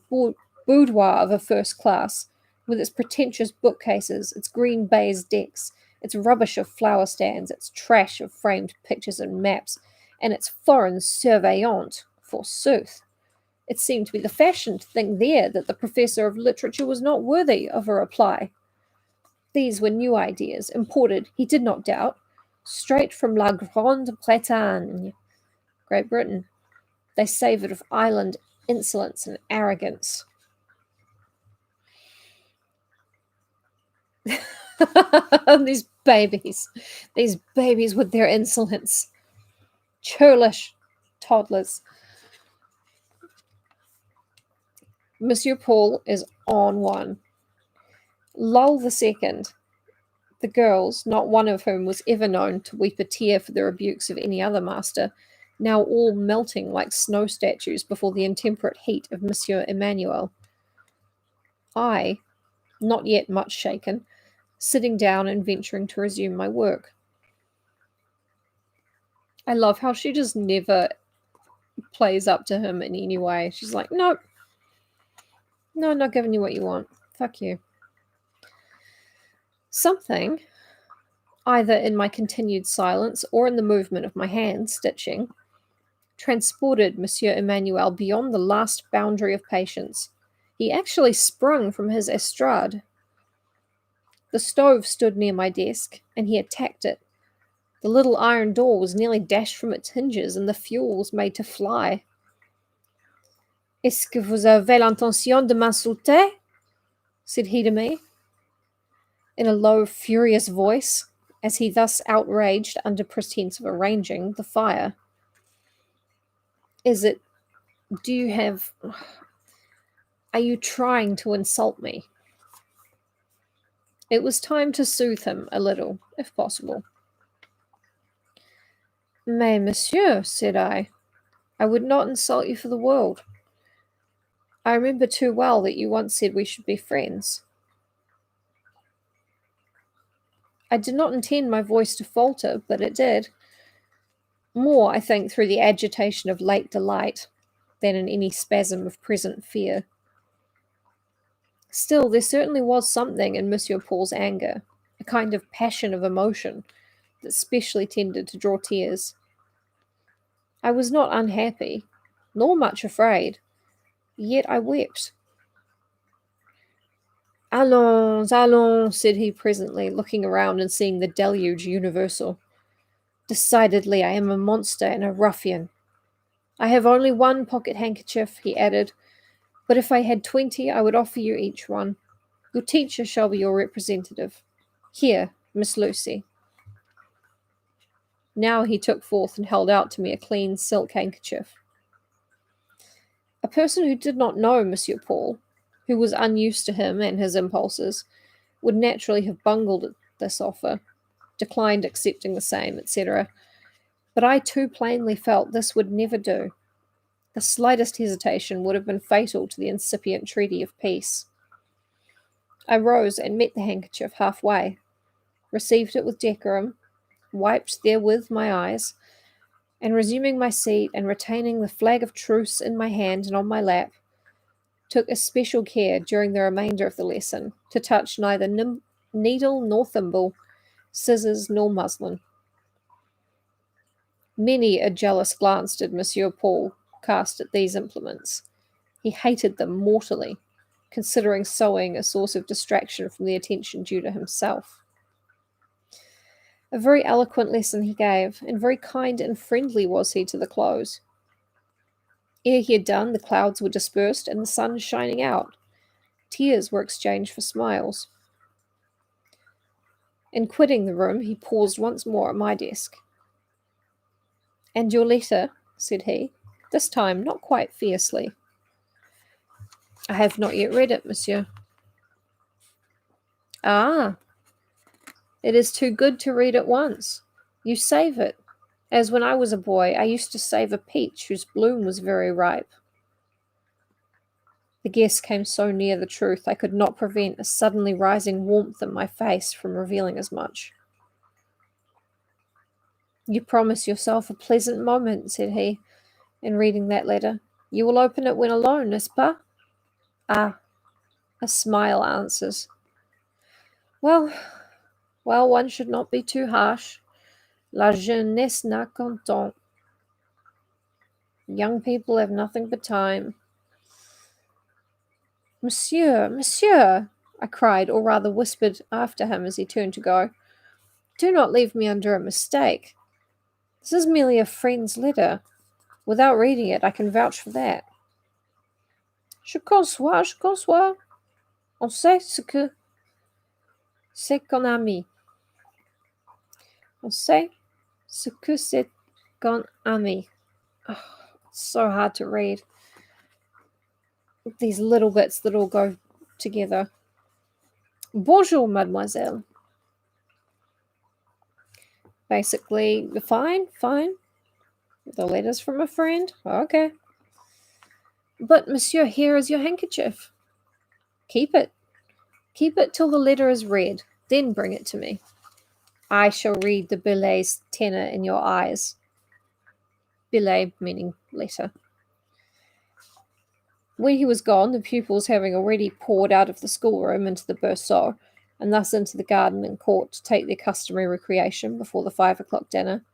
boudoir of a first class, with its pretentious bookcases, its green baize decks, its rubbish of flower stands, its trash of framed pictures and maps, and its foreign surveillante, forsooth. It seemed to be the fashion to think there that the professor of literature was not worthy of a reply. These were new ideas, imported, he did not doubt, straight from La Grande Bretagne, Great Britain. They savoured of island insolence and arrogance. these babies with their insolence. Churlish toddlers. Monsieur Paul is on one. Lull the second. The girls, not one of whom was ever known to weep a tear for the rebukes of any other master, now all melting like snow statues before the intemperate heat of Monsieur Emmanuel. I, not yet much shaken, sitting down and venturing to resume my work. I love how she just never plays up to him in any way. She's like, nope. No, I'm not giving you what you want. Fuck you. Something, either in my continued silence or in the movement of my hand stitching, transported Monsieur Emmanuel beyond the last boundary of patience. He actually sprung from his estrade. The stove stood near my desk, and he attacked it. The little iron door was nearly dashed from its hinges, and the fuel was made to fly. Est-ce que vous avez l'intention de m'insulter? Said he to me, in a low, furious voice, as he thus outraged under pretence of arranging the fire. Are you trying to insult me? It was time to soothe him a little, if possible. Mais, monsieur, said I would not insult you for the world. I remember too well that you once said we should be friends. I did not intend my voice to falter, but it did. More, I think, through the agitation of late delight than in any spasm of present fear. Still, there certainly was something in Monsieur Paul's anger, a kind of passion of emotion that specially tended to draw tears. I was not unhappy, nor much afraid, yet I wept. Allons, allons, said he presently, looking around and seeing the deluge universal. Decidedly, I am a monster and a ruffian. I have only one pocket handkerchief, he added, but if I had 20, I would offer you each one. Your teacher shall be your representative. Here, Miss Lucy. Now he took forth and held out to me a clean silk handkerchief. A person who did not know Monsieur Paul, who was unused to him and his impulses, would naturally have bungled this offer, declined accepting the same, etc. But I too plainly felt this would never do. The slightest hesitation would have been fatal to the incipient treaty of peace. I rose and met the handkerchief halfway, received it with decorum, wiped therewith my eyes, and resuming my seat and retaining the flag of truce in my hand and on my lap, took especial care during the remainder of the lesson to touch neither needle nor thimble, scissors nor muslin. Many a jealous glance did Monsieur Paul cast at these implements. He hated them mortally, considering sewing a source of distraction from the attention due to himself. A very eloquent lesson he gave, and very kind and friendly was he to the close. Ere he had done, the clouds were dispersed and the sun shining out. Tears were exchanged for smiles. In quitting the room, he paused once more at my desk. And your letter, said he, this time not quite fiercely. I have not yet read it, monsieur. Ah, it is too good to read at once. You save it, as when I was a boy I used to save a peach whose bloom was very ripe. The guess came so near the truth I could not prevent a suddenly rising warmth in my face from revealing as much. You promise yourself a pleasant moment, said he, in reading that letter. You will open it when alone, n'est-ce pas? Ah, a smile answers. Well, one should not be too harsh. La jeunesse n'a qu'un temps. Young people have nothing but time. Monsieur, I cried, or rather whispered after him as he turned to go. Do not leave me under a mistake. This is merely a friend's letter. Without reading it, I can vouch for that. Je conçois. On sait ce que c'est qu'un ami. On sait ce que c'est qu'un ami. Oh, it's so hard to read. These little bits that all go together. Bonjour, mademoiselle. Basically, fine. The letter's from a friend. Okay. But, monsieur, here is your handkerchief. Keep it. Keep it till the letter is read. Then bring it to me. I shall read the billet's tenor in your eyes. Billet meaning letter. When he was gone, the pupils having already poured out of the schoolroom into the berceau, and thus into the garden and court to take their customary recreation before the 5 o'clock dinner,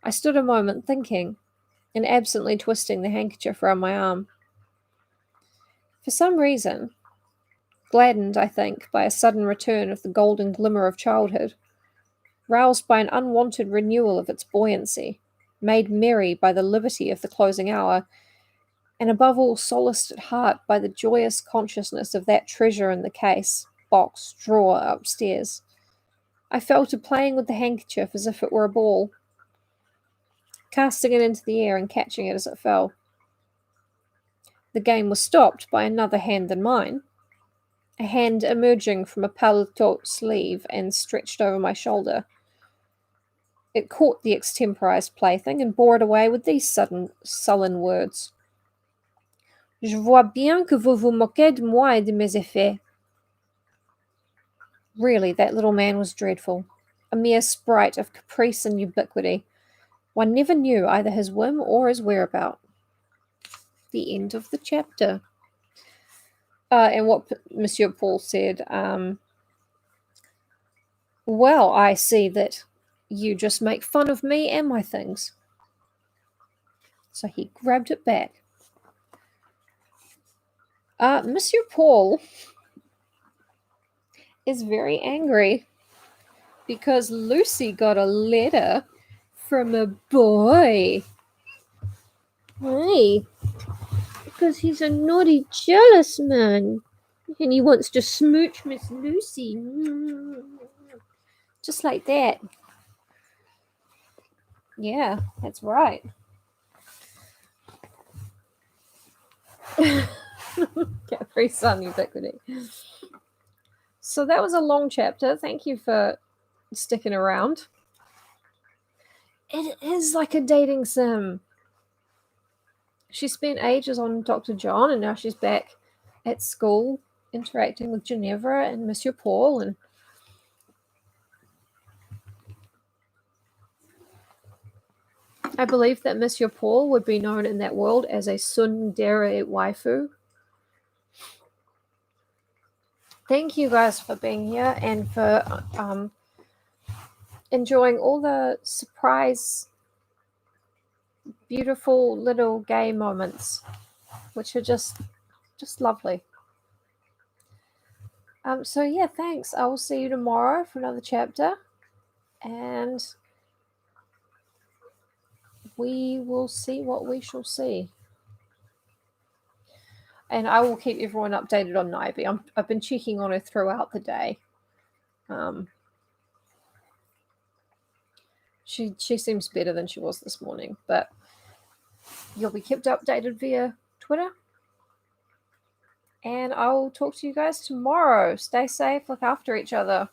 I stood a moment thinking, and absently twisting the handkerchief round my arm. For some reason, gladdened, I think, by a sudden return of the golden glimmer of childhood, roused by an unwonted renewal of its buoyancy, made merry by the liberty of the closing hour, and above all solaced at heart by the joyous consciousness of that treasure in the case, box, drawer upstairs, I fell to playing with the handkerchief as if it were a ball, casting it into the air and catching it as it fell. The game was stopped by another hand than mine, a hand emerging from a paletot sleeve and stretched over my shoulder. It caught the extemporized plaything and bore it away with these sullen words. Je vois bien que vous vous moquez de moi et de mes effets. Really, that little man was dreadful, a mere sprite of caprice and ubiquity. One never knew either his whim or his whereabout. The end of the chapter. And what Monsieur Paul said, well, I see that you just make fun of me and my things. So he grabbed it back. Monsieur Paul is very angry because Lucy got a letter from a boy. Hey, because he's a naughty, jealous man. And he wants to smooch Miss Lucy. Just like that. Yeah, that's right. Capri Sun ubiquity. So that was a long chapter. Thank you for sticking around. It is like a dating sim. She spent ages on Dr. John, and now she's back at school interacting with Ginevra and Monsieur Paul. And I believe that Monsieur Paul would be known in that world as a tsundere waifu. Thank you guys for being here and for enjoying all the surprise, beautiful little gay moments, which are just lovely. So yeah, thanks. I will see you tomorrow for another chapter, and we will see what we shall see. And I will keep everyone updated on Naibi. I've been checking on her throughout the day. She seems better than she was this morning, but you'll be kept updated via Twitter. And I will talk to you guys tomorrow. Stay safe, look after each other.